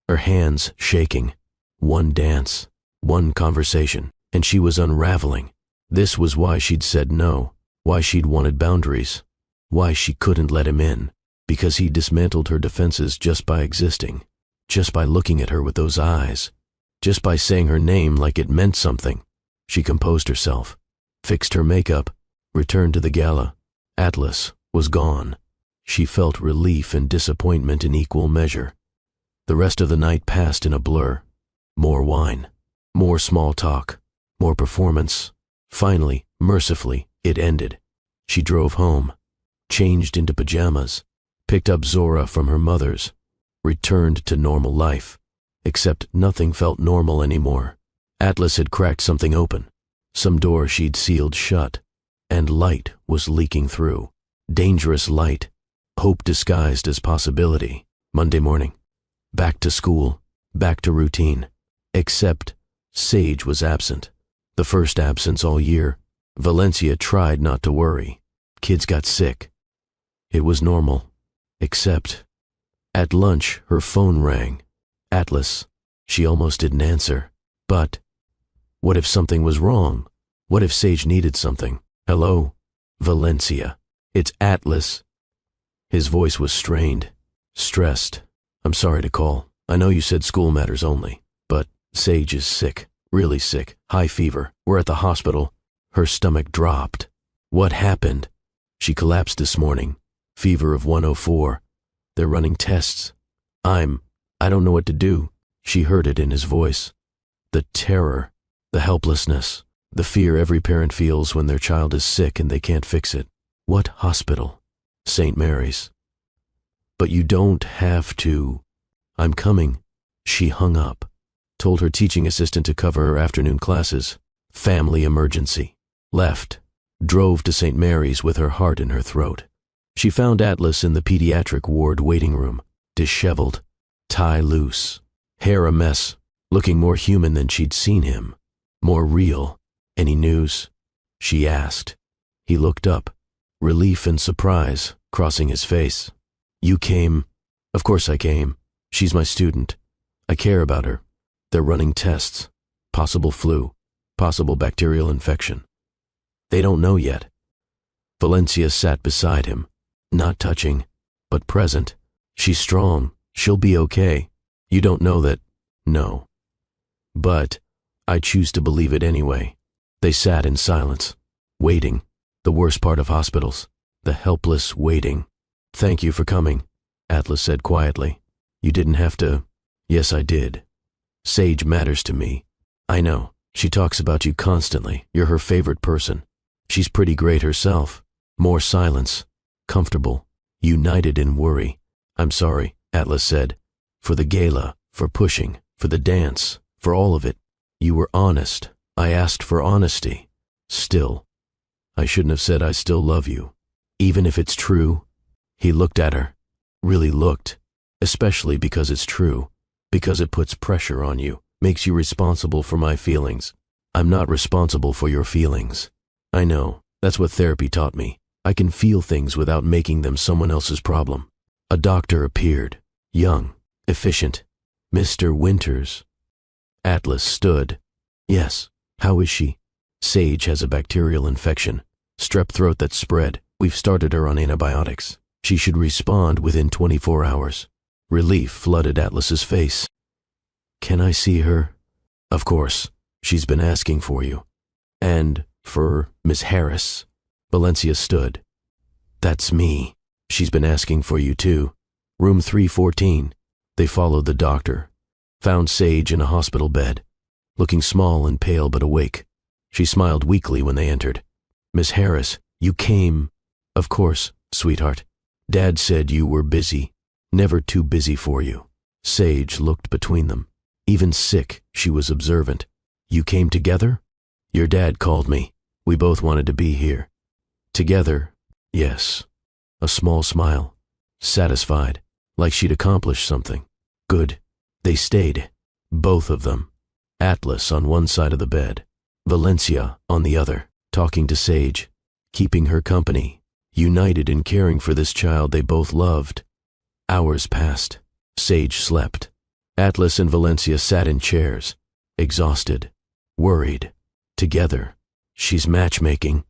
Her hands shaking. One dance. One conversation. And she was unraveling. This was why she'd said no. Why she'd wanted boundaries. Why she couldn't let him in. Because he dismantled her defenses just by existing. Just by looking at her with those eyes. Just by saying her name like it meant something. She composed herself. Fixed her makeup. Returned to the gala. Atlas was gone. She felt relief and disappointment in equal measure. The rest of the night passed in a blur. More wine. More small talk. More performance. Finally, mercifully, it ended. She drove home. Changed into pajamas. Picked up Zora from her mother's. Returned to normal life. Except nothing felt normal anymore. Atlas had cracked something open. Some door she'd sealed shut. And light was leaking through. Dangerous light. Hope disguised as possibility. Monday morning. Back to school. Back to routine. Except Sage was absent. The first absence all year. Valencia tried not to worry. Kids got sick. It was normal. Except at lunch her phone rang. Atlas. She almost didn't answer. But what if something was wrong? What if Sage needed something? Hello? Valencia. It's Atlas. His voice was strained. Stressed. I'm sorry to call. I know you said school matters only. But Sage is sick. Really sick. High fever. We're at the hospital. Her stomach dropped. What happened? She collapsed this morning. Fever of 104. They're running tests. I don't know what to do. She heard it in his voice. The terror. The helplessness. The fear every parent feels when their child is sick and they can't fix it. What hospital? St. Mary's. But you don't have to. I'm coming. She hung up. Told her teaching assistant to cover her afternoon classes. Family emergency. Left. Drove to St. Mary's with her heart in her throat. She found Atlas in the pediatric ward waiting room. Disheveled. Tie loose. Hair a mess. Looking more human than she'd seen him. More real. Any news? She asked. He looked up. Relief and surprise crossing his face. You came. Of course I came. She's my student. I care about her. They're running tests. Possible flu. Possible bacterial infection. They don't know yet. Valencia sat beside him. Not touching, but present. She's strong. She'll be okay. You don't know that. No. But I choose to believe it anyway. They sat in silence. Waiting. The worst part of hospitals. The helpless waiting. Thank you for coming, Atlas said quietly. You didn't have to. Yes, I did. Sage matters to me. I know. She talks about you constantly. You're her favorite person. She's pretty great herself. More silence. Comfortable. United in worry. I'm sorry, Atlas said. For the gala. For pushing. For the dance. For all of it. You were honest. I asked for honesty. Still. I shouldn't have said I still love you. Even if it's true. He looked at her. Really looked. especially because it's true, because it puts pressure on you, makes you responsible for my feelings. I'm not responsible for your feelings. I know, that's what therapy taught me. I can feel things without making them someone else's problem. A doctor appeared, young, efficient. Mr. Winters. Atlas stood. Yes, how is she? Sage has a bacterial infection, strep throat that's spread. We've started her on antibiotics. She should respond within 24 hours. Relief flooded Atlas's face. Can I see her? Of course. She's been asking for you. And for Miss Harris. Valencia stood. That's me. She's been asking for you too. Room 314. They followed the doctor. Found Sage in a hospital bed, looking small and pale but awake. She smiled weakly when they entered. Miss Harris, you came. Of course, sweetheart. Dad said you were busy. Never too busy for you. Sage looked between them. Even sick, she was observant. You came together? Your dad called me. We both wanted to be here. Together, yes. A small smile. Satisfied, like she'd accomplished something. Good. They stayed. Both of them. Atlas on one side of the bed. Valencia on the other, talking to Sage, keeping her company, united in caring for this child they both loved. Hours passed. Sage slept. Atlas and Valencia sat in chairs, exhausted, worried, together. She's matchmaking,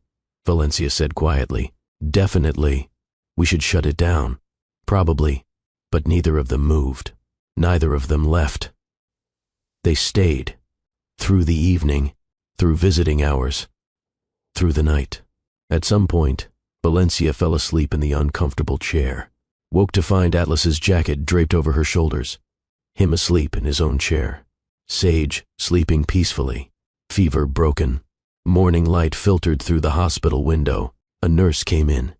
Valencia said quietly. Definitely. We should shut it down. Probably. But neither of them moved. Neither of them left. They stayed. Through the evening, through visiting hours, through the night. At some point, Valencia fell asleep in the uncomfortable chair, woke to find Atlas's jacket draped over her shoulders, him asleep in his own chair. Sage sleeping peacefully, fever broken. Morning light filtered through the hospital window. A nurse came in,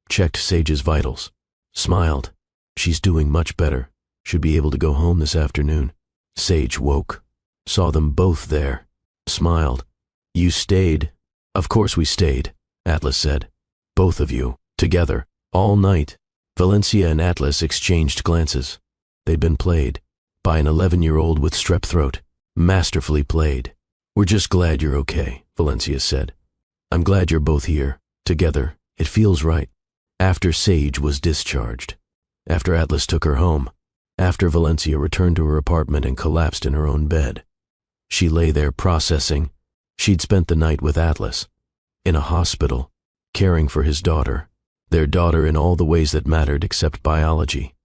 checked Sage's vitals, smiled. She's doing much better. Should be able to go home this afternoon. Sage woke, saw them both there, smiled. You stayed? Of course we stayed, Atlas said. Both of you, together, all night. Valencia and Atlas exchanged glances. They'd been played by an 11-year-old with strep throat. Masterfully played. We're just glad you're okay, Valencia said. I'm glad you're both here, together. It feels right. After Sage was discharged. After Atlas took her home. After Valencia returned to her apartment and collapsed in her own bed. She lay there processing. She'd spent the night with Atlas, in a hospital, caring for his daughter, their daughter in all the ways that mattered except biology.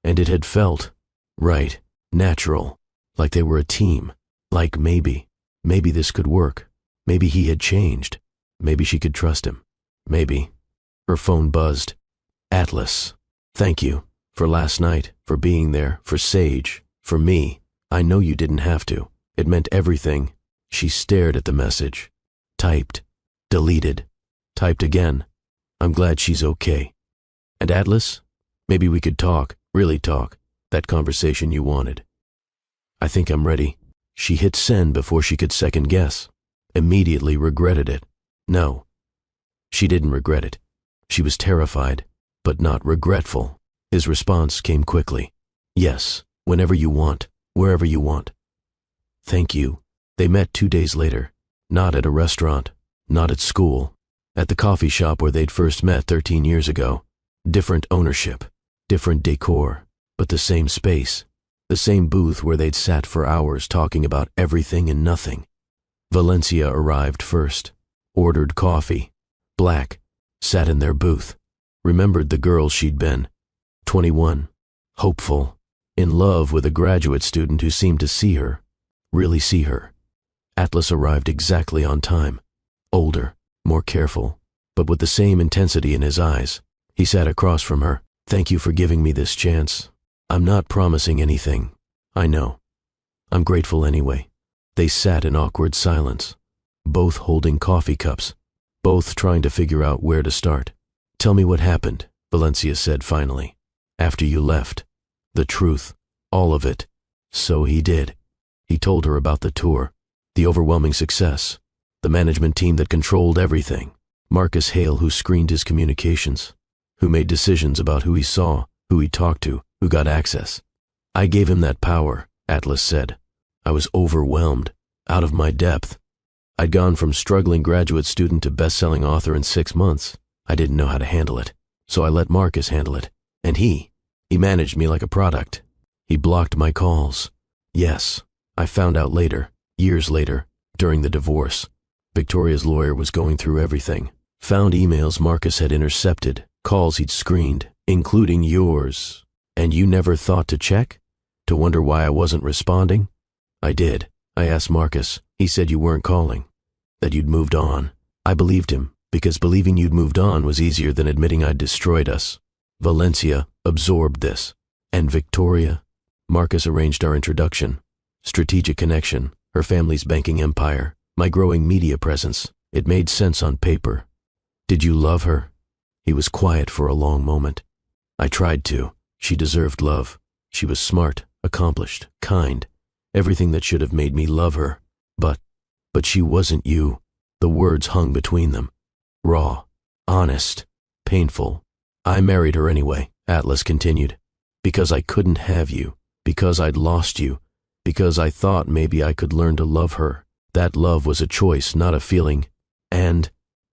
And it had felt right, natural, like they were a team, like maybe this could work. Maybe he had changed. Maybe she could trust him. Maybe. Her phone buzzed. Atlas, thank you. For last night, for being there, for Sage, for me. I know you didn't have to. It meant everything. She stared at the message. Typed. Deleted. Typed again. I'm glad she's okay. And Atlas? Maybe we could talk, really talk. That conversation you wanted. I think I'm ready. She hit send before she could second guess. Immediately regretted it. No. She didn't regret it. She was terrified, but not regretful. His response came quickly. Yes, whenever you want, wherever you want. Thank you. They met 2 days later. Not at a restaurant, not at school. At the coffee shop where they'd first met 13 years ago. Different ownership, different decor, but the same space. The same booth where they'd sat for hours talking about everything and nothing. Valencia arrived first, ordered coffee, black, sat in their booth, remembered the girl she'd been. 21, hopeful, in love with a graduate student who seemed to see her, really see her. Atlas arrived exactly on time, older, more careful, but with the same intensity in his eyes. He sat across from her. Thank you for giving me this chance. I'm not promising anything. I know. I'm grateful anyway. They sat in awkward silence, both holding coffee cups, both trying to figure out where to start. Tell me what happened, Valencia said finally. After you left. The truth. All of it. So he did. He told her about the tour, the overwhelming success, the management team that controlled everything, Marcus Hale who screened his communications, who made decisions about who he saw, who he talked to, who got access. I gave him that power, Atlas said. I was overwhelmed, out of my depth. I'd gone from struggling graduate student to best-selling author in 6 months. I didn't know how to handle it, so I let Marcus handle it. And he managed me like a product. He blocked my calls. Yes, I found out later, years later, during the divorce. Victoria's lawyer was going through everything. Found emails Marcus had intercepted, calls he'd screened, including yours. And you never thought to check? To wonder why I wasn't responding? I did. I asked Marcus. He said you weren't calling, that you'd moved on. I believed him, because believing you'd moved on was easier than admitting I'd destroyed us. Valencia absorbed this. And Victoria? Marcus arranged our introduction. Strategic connection, her family's banking empire, my growing media presence. It made sense on paper. Did you love her? He was quiet for a long moment. I tried to. She deserved love. She was smart, accomplished, kind. Everything that should have made me love her. But she wasn't you. The words hung between them. Raw, honest, painful. I married her anyway, Atlas continued. Because I couldn't have you. Because I'd lost you. Because I thought maybe I could learn to love her. That love was a choice, not a feeling. And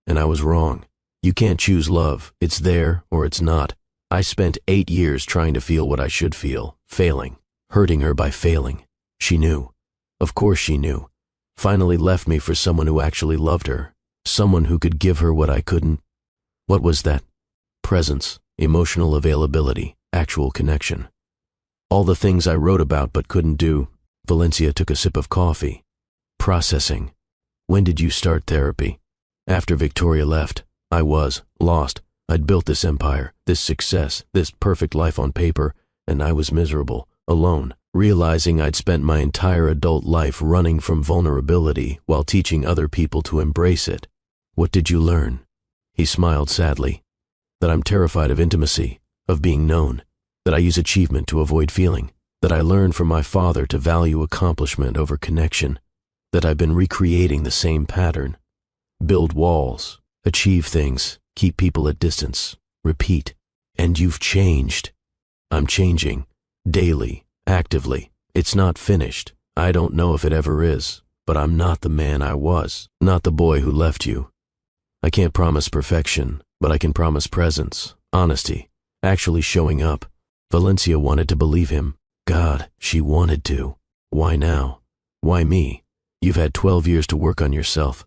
I was wrong. You can't choose love. It's there or it's not. I spent 8 years trying to feel what I should feel, failing, hurting her by failing. She knew. Of course she knew. Finally left me for someone who actually loved her. Someone who could give her what I couldn't. What was that? Presence, emotional availability, actual connection. All the things I wrote about but couldn't do. Valencia took a sip of coffee. Processing. When did you start therapy? After Victoria left. I was lost. I'd built this empire, this success, this perfect life on paper, and I was miserable, alone, realizing I'd spent my entire adult life running from vulnerability while teaching other people to embrace it. What did you learn? He smiled sadly. That I'm terrified of intimacy, of being known, that I use achievement to avoid feeling, that I learned from my father to value accomplishment over connection, that I've been recreating the same pattern. Build walls, achieve things, keep people at distance, repeat. And you've changed. I'm changing, daily, actively. It's not finished. I don't know if it ever is, but I'm not the man I was, not the boy who left you. I can't promise perfection, but I can promise presence, honesty, actually showing up. Valencia wanted to believe him. God, she wanted to. Why now? Why me? You've had 12 years to work on yourself.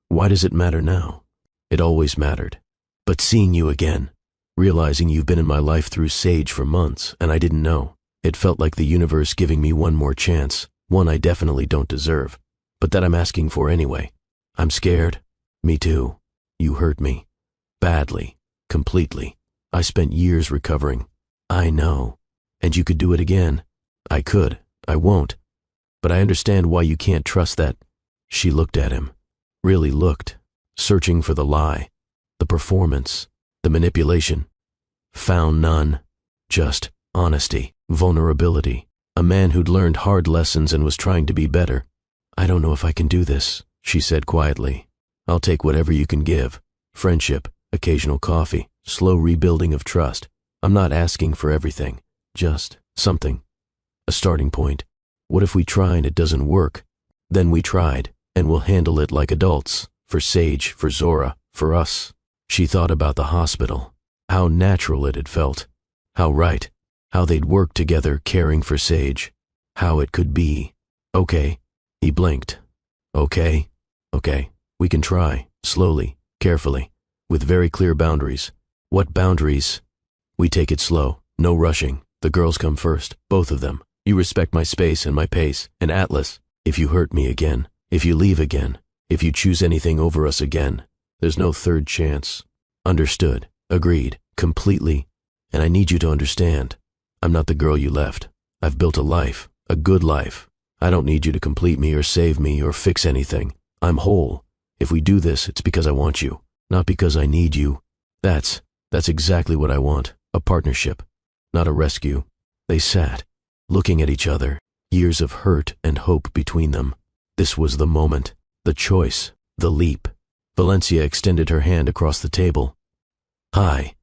Why does it matter now? It always mattered. But seeing you again, realizing you've been in my life through Sage for months, and I didn't know, it felt like the universe giving me one more chance, one I definitely don't deserve, but that I'm asking for anyway. I'm scared. Me too. You hurt me. Badly. Completely. I spent years recovering. I know. And you could do it again. I could. I won't. But I understand why you can't trust that. She looked at him. Really looked. Searching for the lie. The performance. The manipulation. Found none. Just honesty. Vulnerability. A man who'd learned hard lessons and was trying to be better. I don't know if I can do this, she said quietly. I'll take whatever you can give. Friendship, occasional coffee, slow rebuilding of trust. I'm not asking for everything. Just something. A starting point. What if we try and it doesn't work? Then we tried, and we'll handle it like adults. For Sage, for Zora, for us. She thought about the hospital. How natural it had felt. How right. How they'd worked together caring for Sage. How it could be. Okay. He blinked. Okay. Okay. We can try. Slowly. Carefully. With very clear boundaries. What boundaries? We take it slow. No rushing. The girls come first. Both of them. You respect my space and my pace. And Atlas, if you hurt me again, if you leave again, if you choose anything over us again, there's no third chance. Understood. Agreed. Completely. And I need you to understand. I'm not the girl you left. I've built a life. A good life. I don't need you to complete me or save me or fix anything. I'm whole. If we do this, it's because I want you. Not because I need you. That's exactly what I want. A partnership. Not a rescue. They sat, looking at each other. Years of hurt and hope between them. This was the moment. The choice. The leap. Valencia extended her hand across the table. Hi.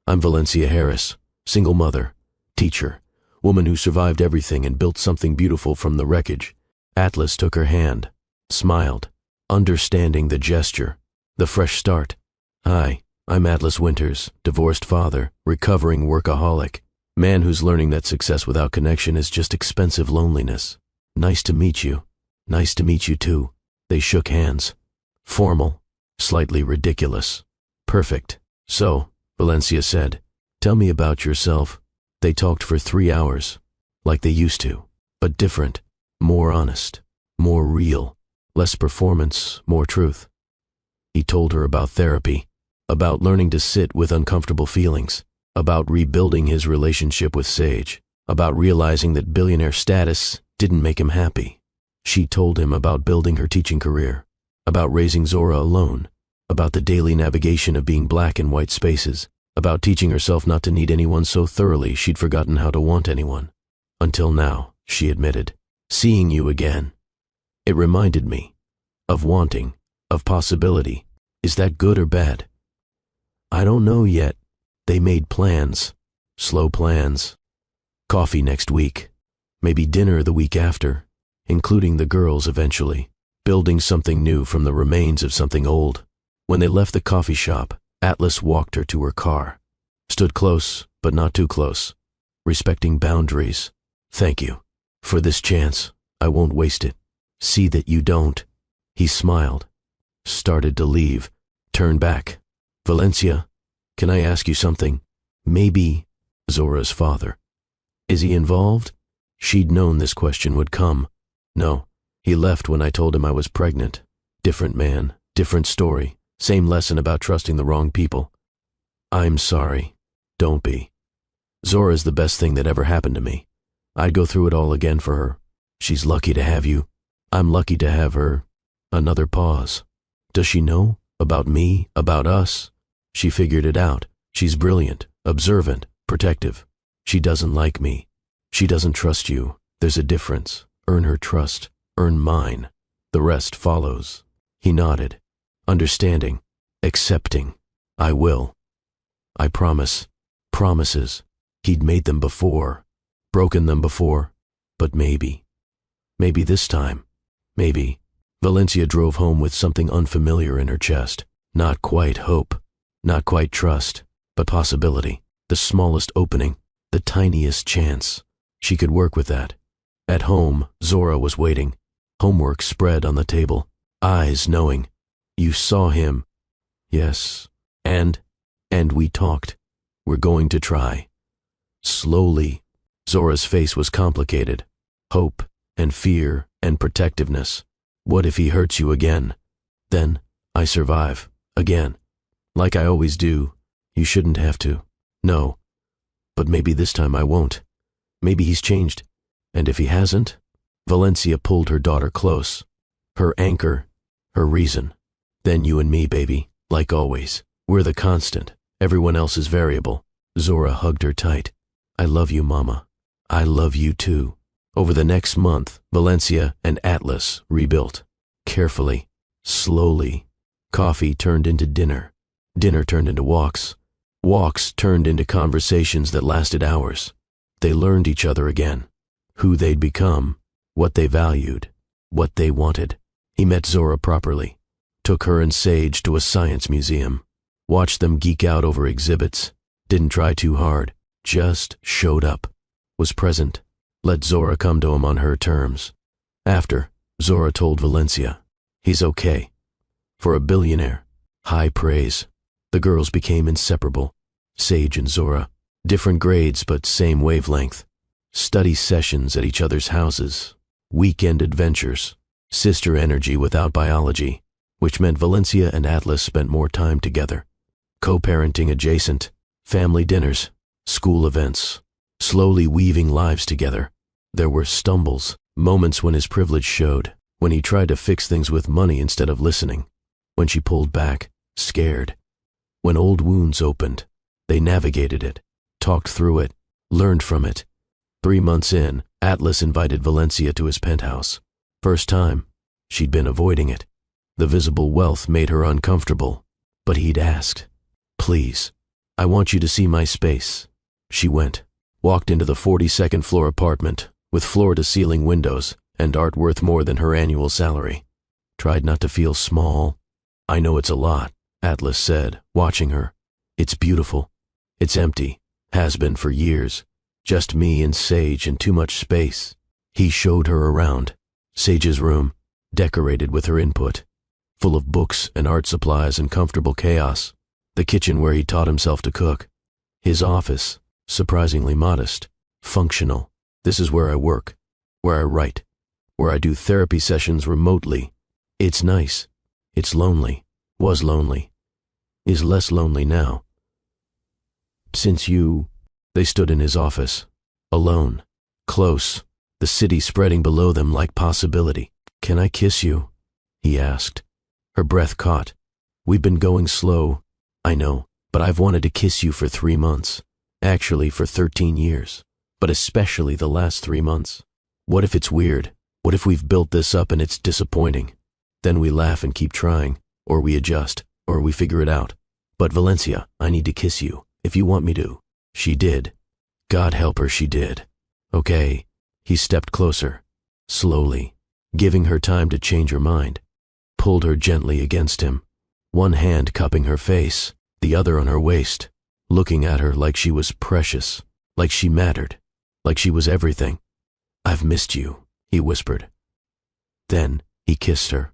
I'm Valencia Harris. Single mother. Teacher. woman who survived everything and built something beautiful from the wreckage. Atlas took her hand, smiled, understanding the gesture, the fresh start. Hi, I'm Atlas Winters, divorced father, recovering workaholic, man who's learning that success without connection is just expensive loneliness. Nice to meet you. Nice to meet you too. They shook hands. Formal, slightly ridiculous. Perfect. So, Valencia said, tell me about yourself. They talked for 3 hours, like they used to, but different, more honest, more real, less performance, more truth. He told her about therapy, about learning to sit with uncomfortable feelings, about rebuilding his relationship with Sage, about realizing that billionaire status didn't make him happy. She told him about building her teaching career, about raising Zora alone, about the daily navigation of being black in white spaces, about teaching herself not to need anyone so thoroughly she'd forgotten how to want anyone. Until now, she admitted, seeing you again. It reminded me of wanting, of possibility. Is that good or bad? I don't know yet. They made plans, slow plans. Coffee next week, maybe dinner the week after, including the girls eventually, building something new from the remains of something old. When they left the coffee shop, Atlas walked her to her car, stood close, but not too close, respecting boundaries. Thank you. For this chance, I won't waste it. See that you don't. He smiled, started to leave, turned back. Valencia, can I ask you something? Maybe Zora's father. Is he involved? She'd known this question would come. No, he left when I told him I was pregnant. Different man, different story, same lesson about trusting the wrong people. I'm sorry. Don't be. Zora's the best thing that ever happened to me. I'd go through it all again for her. She's lucky to have you. I'm lucky to have her. Another pause. Does she know? About me? About us? She figured it out. She's brilliant, observant, protective. She doesn't like me. She doesn't trust you. There's a difference. Earn her trust. Earn mine. The rest follows. He nodded. Understanding. Accepting. I will. I promise. Promises. He'd made them before. Broken them before. But maybe. Maybe this time. Maybe. Valencia drove home with something unfamiliar in her chest. Not quite hope. Not quite trust. But possibility. The smallest opening. The tiniest chance. She could work with that. At home, Zora was waiting. Homework spread on the table. Eyes knowing. You saw him. Yes. And we talked. We're going to try. Slowly. Zora's face was complicated. Hope and fear and protectiveness. What if he hurts you again? Then I survive. Again. Like I always do. You shouldn't have to. No. But maybe this time I won't. Maybe he's changed. And if he hasn't? Valencia pulled her daughter close. Her anchor. Her reason. Then you and me, baby. Like always. We're the constant. Everyone else is variable. Zora hugged her tight. I love you, Mama. I love you too. Over the next month, Valencia and Atlas rebuilt. Carefully. Slowly. Coffee turned into dinner. Dinner turned into walks. Walks turned into conversations that lasted hours. They learned each other again. Who they'd become. What they valued. What they wanted. He met Zora properly. Took her and Sage to a science museum. Watched them geek out over exhibits. Didn't try too hard. Just showed up. Was present. Let Zora come to him on her terms. After, Zora told Valencia. He's okay. For a billionaire. High praise. The girls became inseparable. Sage and Zora. Different grades but same wavelength. Study sessions at each other's houses. Weekend adventures. Sister energy without biology. Which meant Valencia and Atlas spent more time together. Co-parenting adjacent. Family dinners. School events. Slowly weaving lives together. There were stumbles. Moments when his privilege showed. When he tried to fix things with money instead of listening. When she pulled back. Scared. When old wounds opened. They navigated it. Talked through it. Learned from it. 3 months in, Atlas invited Valencia to his penthouse. First time. She'd been avoiding it. The visible wealth made her uncomfortable. But he'd asked. Please. I want you to see my space. She went. walked into the 42nd floor apartment with floor-to-ceiling windows and art worth more than her annual salary. Tried not to feel small. I know it's a lot, Atlas said, watching her. It's beautiful. It's empty. Has been for years. Just me and Sage and too much space. He showed her around. Sage's room, decorated with her input, full of books and art supplies and comfortable chaos. The kitchen where he taught himself to cook. His office, surprisingly modest, functional. This is where I work, where I write, where I do therapy sessions remotely. It's nice. It's lonely. Was lonely. Is less lonely now. Since you... They stood in his office, alone, close, the city spreading below them like possibility. Can I kiss you? He asked. Her breath caught. We've been going slow, I know, but I've wanted to kiss you for 3 months. Actually, for 13 years. But especially the last 3 months. What if it's weird? What if we've built this up and it's disappointing? Then we laugh and keep trying, or we adjust, or we figure it out. But Valencia, I need to kiss you, if you want me to. She did. God help her, she did. Okay. He stepped closer, slowly, giving her time to change her mind. Pulled her gently against him, one hand cupping her face, the other on her waist, looking at her like she was precious, like she mattered, like she was everything. I've missed you, he whispered. Then he kissed her.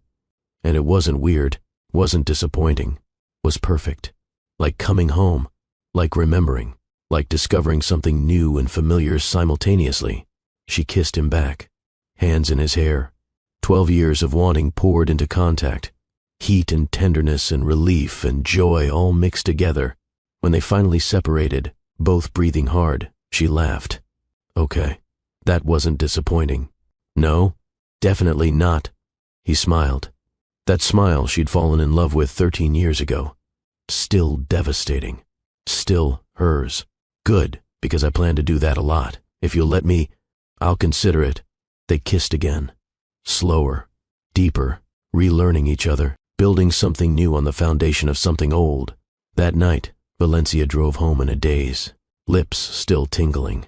And it wasn't weird, wasn't disappointing, was perfect. Like coming home, like remembering, like discovering something new and familiar simultaneously. She kissed him back, hands in his hair. 12 years of wanting poured into contact. Heat and tenderness and relief and joy all mixed together. When they finally separated, both breathing hard, she laughed. Okay, that wasn't disappointing. No, definitely not. He smiled. That smile she'd fallen in love with 13 years ago. Still devastating. Still hers. Good, because I plan to do that a lot. If you'll let me, I'll consider it. They kissed again. Slower, deeper, relearning each other, building something new on the foundation of something old. That night, Valencia drove home in a daze, lips still tingling,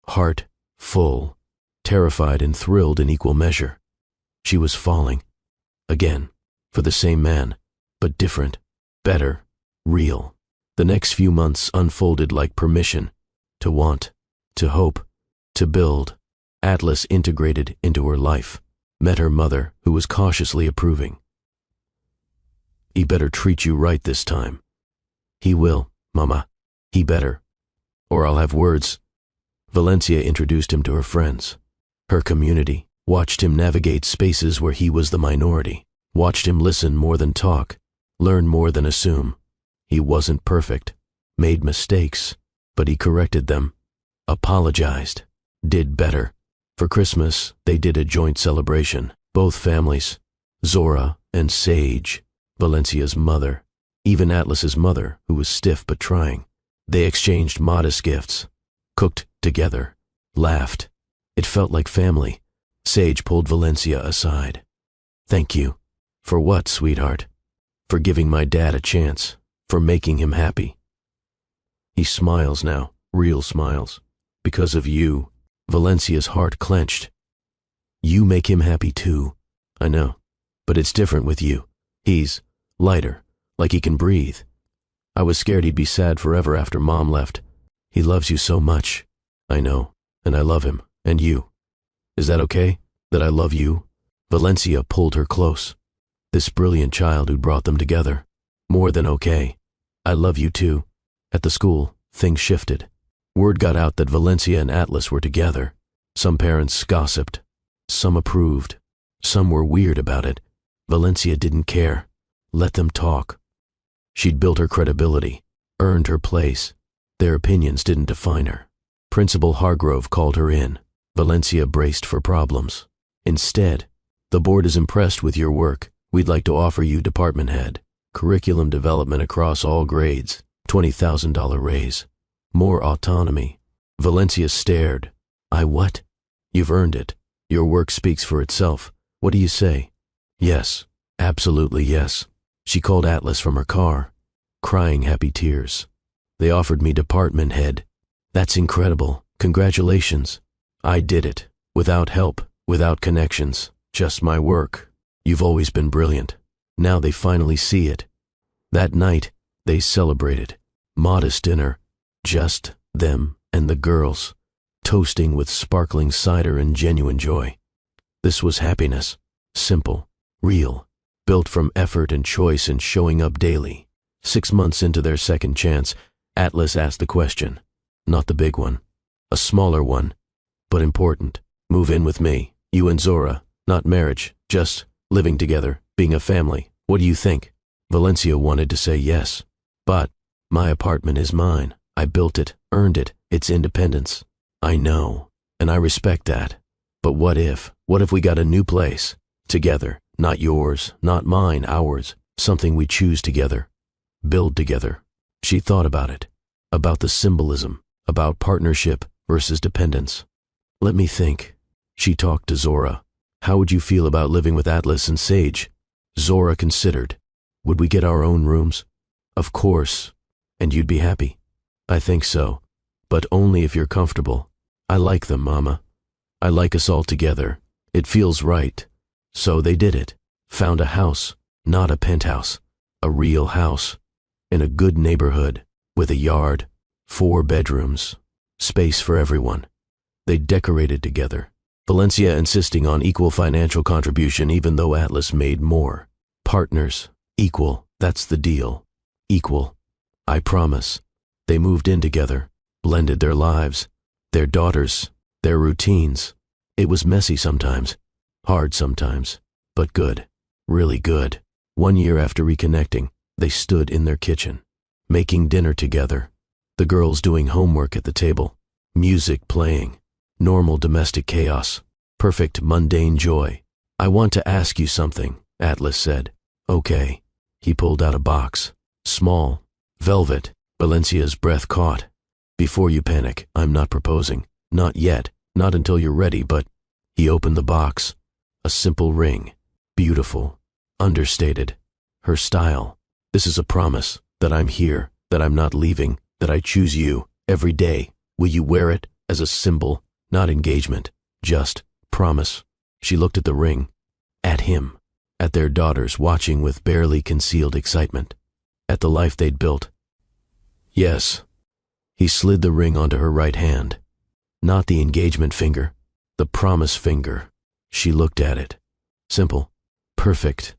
heart full, terrified and thrilled in equal measure. She was falling. Again, for the same man, but different, better, real. The next few months unfolded like permission to want, to hope, to build. Atlas integrated into her life, met her mother, who was cautiously approving. He better treat you right this time. He will, Mama. He better. Or I'll have words. Valencia introduced him to her friends, her community, watched him navigate spaces where he was the minority, watched him listen more than talk, learn more than assume. He wasn't perfect, made mistakes, but he corrected them, apologized, did better. For Christmas, they did a joint celebration, both families, Zora and Sage, Valencia's mother, even Atlas's mother, who was stiff but trying. They exchanged modest gifts, cooked together, laughed. It felt like family. Sage pulled Valencia aside. Thank you. For what, sweetheart? For giving my dad a chance. For making him happy. He smiles now, real smiles. Because of you. Valencia's heart clenched. You make him happy too. I know, but it's different with you. He's lighter, like he can breathe. I was scared he'd be sad forever after Mom left. He loves you so much. I know, and I love him, and you. Is that okay, that I love you? Valencia pulled her close. This brilliant child who brought them together. More than okay. I love you too. At the school, things shifted. Word got out that Valencia and Atlas were together. Some parents gossiped. Some approved. Some were weird about it. Valencia didn't care. Let them talk. She'd built her credibility, earned her place. Their opinions didn't define her. Principal Hargrove called her in. Valencia braced for problems. Instead, the board is impressed with your work. We'd like to offer you department head. Curriculum development across all grades. $20,000 raise. More autonomy. Valencia stared. I what? You've earned it. Your work speaks for itself. What do you say? Yes. Absolutely yes. She called Atlas from her car, crying happy tears. They offered me department head. That's incredible. Congratulations. I did it. Without help, without connections, just my work. You've always been brilliant. Now they finally see it. That night, they celebrated. Modest dinner, just them and the girls, toasting with sparkling cider and genuine joy. This was happiness, simple, real, built from effort and choice and showing up daily. 6 months into their second chance, Atlas asked the question, not the big one, a smaller one, but important. Move in with me, you and Zora, not marriage, just living together, being a family. What do you think? Valencia wanted to say yes, but my apartment is mine. I built it, earned it, it's independence. I know, and I respect that. But what if we got a new place? Together, not yours, not mine, ours, something we choose together, build together. She thought about it, about the symbolism, about partnership versus dependence. Let me think. She talked to Zora. How would you feel about living with Atlas and Sage? Zora considered. Would we get our own rooms? Of course. And you'd be happy? I think so. But only if you're comfortable. I like them, Mama. I like us all together. It feels right. So they did it. Found a house, not a penthouse. A real house. In a good neighborhood. With a yard. 4 bedrooms. Space for everyone. They decorated together. Valencia insisting on equal financial contribution even though Atlas made more. Partners. Equal. That's the deal. Equal. I promise. They moved in together. Blended their lives. Their daughters. Their routines. It was messy sometimes. Hard sometimes. But good. Really good. 1 year after reconnecting, they stood in their kitchen. Making dinner together. The girls doing homework at the table. Music playing. Normal domestic chaos. Perfect mundane joy. I want to ask you something, Atlas said. Okay. He pulled out a box. Small. Velvet. Valencia's breath caught. Before you panic, I'm not proposing. Not yet. Not until you're ready, but... He opened the box. A simple ring. Beautiful. Understated. Her style. This is a promise that I'm here, that I'm not leaving, that I choose you every day. Will you wear it as a symbol? Not engagement, just promise. She looked at the ring, at him, at their daughters watching with barely concealed excitement, at the life they'd built. Yes. He slid the ring onto her right hand. Not the engagement finger, the promise finger. She looked at it. Simple. Perfect.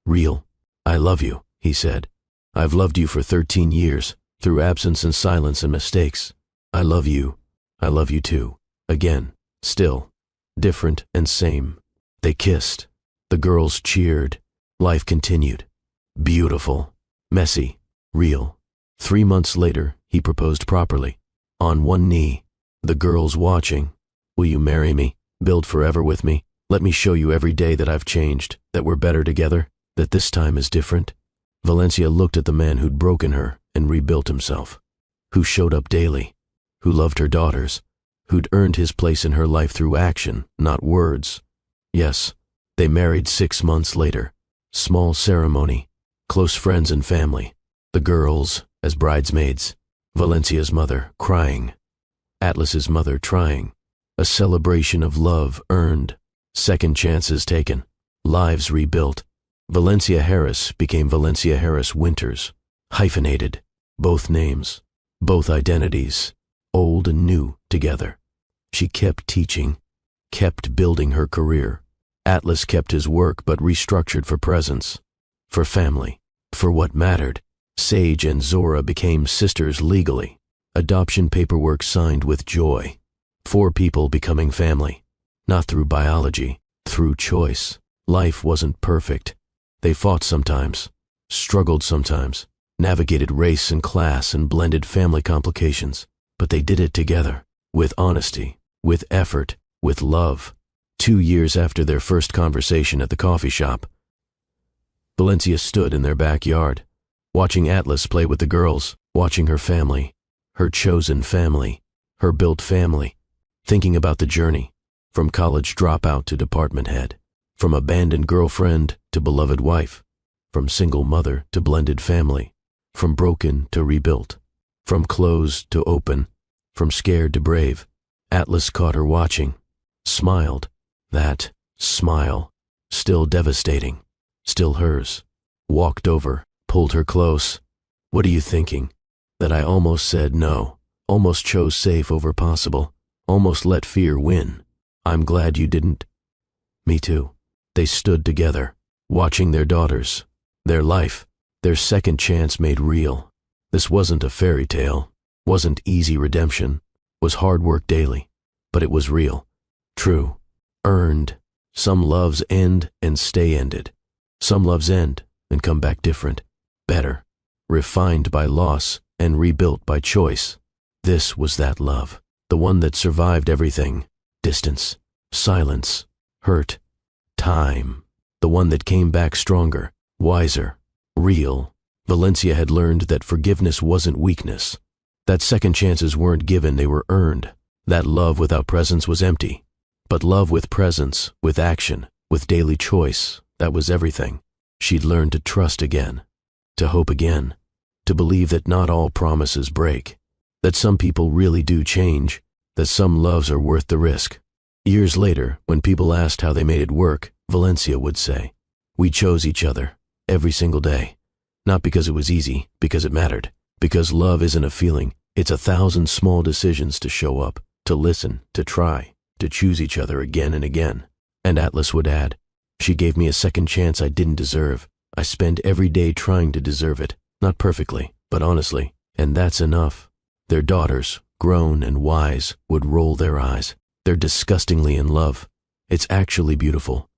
Real. I love you, he said. I've loved you for 13 years, through absence and silence and mistakes. I love you. I love you too. Again, still, different and same. They kissed. The girls cheered. Life continued. Beautiful. Messy. Real. 3 months later, he proposed properly. On one knee. The girls watching. Will you marry me? Build forever with me? Let me show you every day that I've changed, that we're better together, that this time is different. Valencia looked at the man who'd broken her and rebuilt himself, who showed up daily, who loved her daughters, who'd earned his place in her life through action, not words. Yes, they married 6 months later. Small ceremony, close friends and family, the girls as bridesmaids, Valencia's mother crying, Atlas's mother trying. A celebration of love earned, second chances taken, lives rebuilt. Valencia Harris became Valencia Harris Winters, hyphenated, both names, both identities, old and new together. She kept teaching, kept building her career. Atlas kept his work but restructured for presence, for family, for what mattered. Sage and Zora became sisters legally. Adoption paperwork signed with joy. 4 people becoming family, not through biology, through choice. Life wasn't perfect. They fought sometimes, struggled sometimes, navigated race and class and blended family complications, but they did it together, with honesty, with effort, with love. 2 years after their first conversation at the coffee shop, Valencia stood in their backyard, watching Atlas play with the girls, watching her family, her chosen family, her built family, thinking about the journey, from college dropout to department head, from abandoned girlfriend to beloved wife, from single mother to blended family, from broken to rebuilt, from closed to open, from scared to brave. Atlas caught her watching, smiled. That smile, still devastating, still hers. Walked over, pulled her close. What are you thinking? That I almost said no, almost chose safe over possible, almost let fear win. I'm glad you didn't. Me too. They stood together, watching their daughters, their life, their second chance made real. This wasn't a fairy tale, wasn't easy redemption, was hard work daily, but it was real, true, earned. Some loves end and stay ended. Some loves end and come back different, better, refined by loss and rebuilt by choice. This was that love, the one that survived everything, distance, silence, hurt, time, the one that came back stronger, wiser, real. Valencia had learned that forgiveness wasn't weakness, that second chances weren't given, they were earned, that love without presence was empty. But love with presence, with action, with daily choice, that was everything. She'd learned to trust again, to hope again, to believe that not all promises break, that some people really do change, that some loves are worth the risk. Years later, when people asked how they made it work, Valencia would say, "We chose each other, every single day. Not because it was easy, because it mattered. Because love isn't a feeling, it's 1,000 small decisions to show up, to listen, to try, to choose each other again and again." And Atlas would add, "She gave me a second chance I didn't deserve. I spend every day trying to deserve it, not perfectly, but honestly, and that's enough." Their daughters, grown and wise, would roll their eyes. They're disgustingly in love. It's actually beautiful.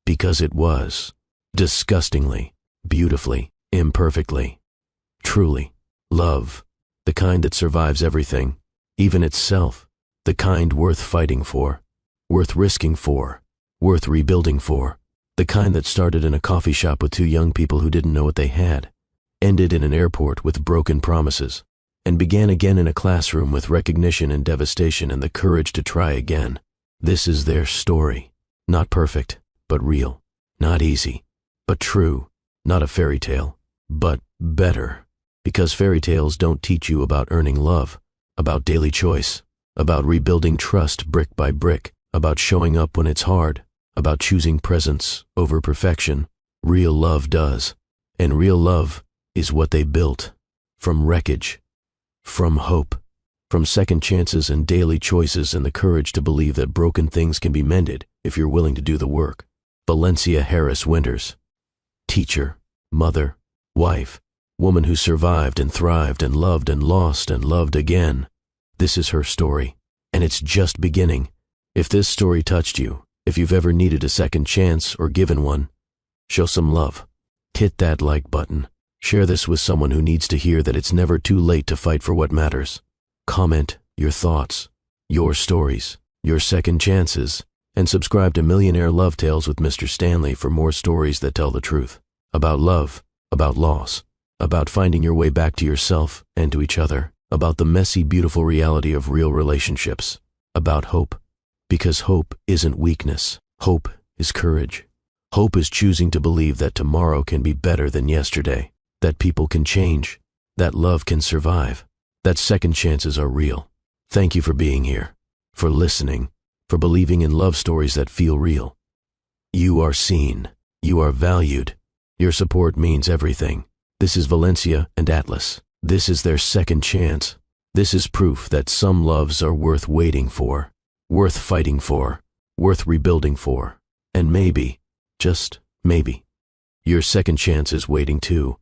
Because it was. Disgustingly, beautifully, imperfectly. Truly, love. The kind that survives everything, even itself. The kind worth fighting for, worth risking for, worth rebuilding for. The kind that started in a coffee shop with two young people who didn't know what they had, ended in an airport with broken promises, and began again in a classroom with recognition and devastation and the courage to try again. This is their story. Not perfect, but real. Not easy, but true. Not a fairy tale, but better. Because fairy tales don't teach you about earning love, about daily choice, about rebuilding trust brick by brick, about showing up when it's hard, about choosing presence over perfection. Real love does. And real love is what they built. From wreckage, from hope, from second chances and daily choices and the courage to believe that broken things can be mended if you're willing to do the work. Valencia Harris Winters. Teacher, mother, wife, woman who survived and thrived and lost and loved again. This is her story, and it's just beginning. If this story touched you, if you've ever needed a second chance or given one, show some love. Hit that like button. Share this with someone who needs to hear that it's never too late to fight for what matters. Comment your thoughts, your stories, your second chances, and subscribe to Millionaire Love Tales with Mr. Stanley for more stories that tell the truth. About love, about loss, about finding your way back to yourself and to each other, about the messy, beautiful reality of real relationships, about hope. Because hope isn't weakness. Hope is courage. Hope is choosing to believe that tomorrow can be better than yesterday, that people can change, that love can survive, that second chances are real. Thank you for being here, for listening, for believing in love stories that feel real. You are seen. You are valued. Your support means everything. This is Valencia and Atlas. This is their second chance. This is proof that some loves are worth waiting for, worth fighting for, worth rebuilding for. And maybe, just maybe, your second chance is waiting too.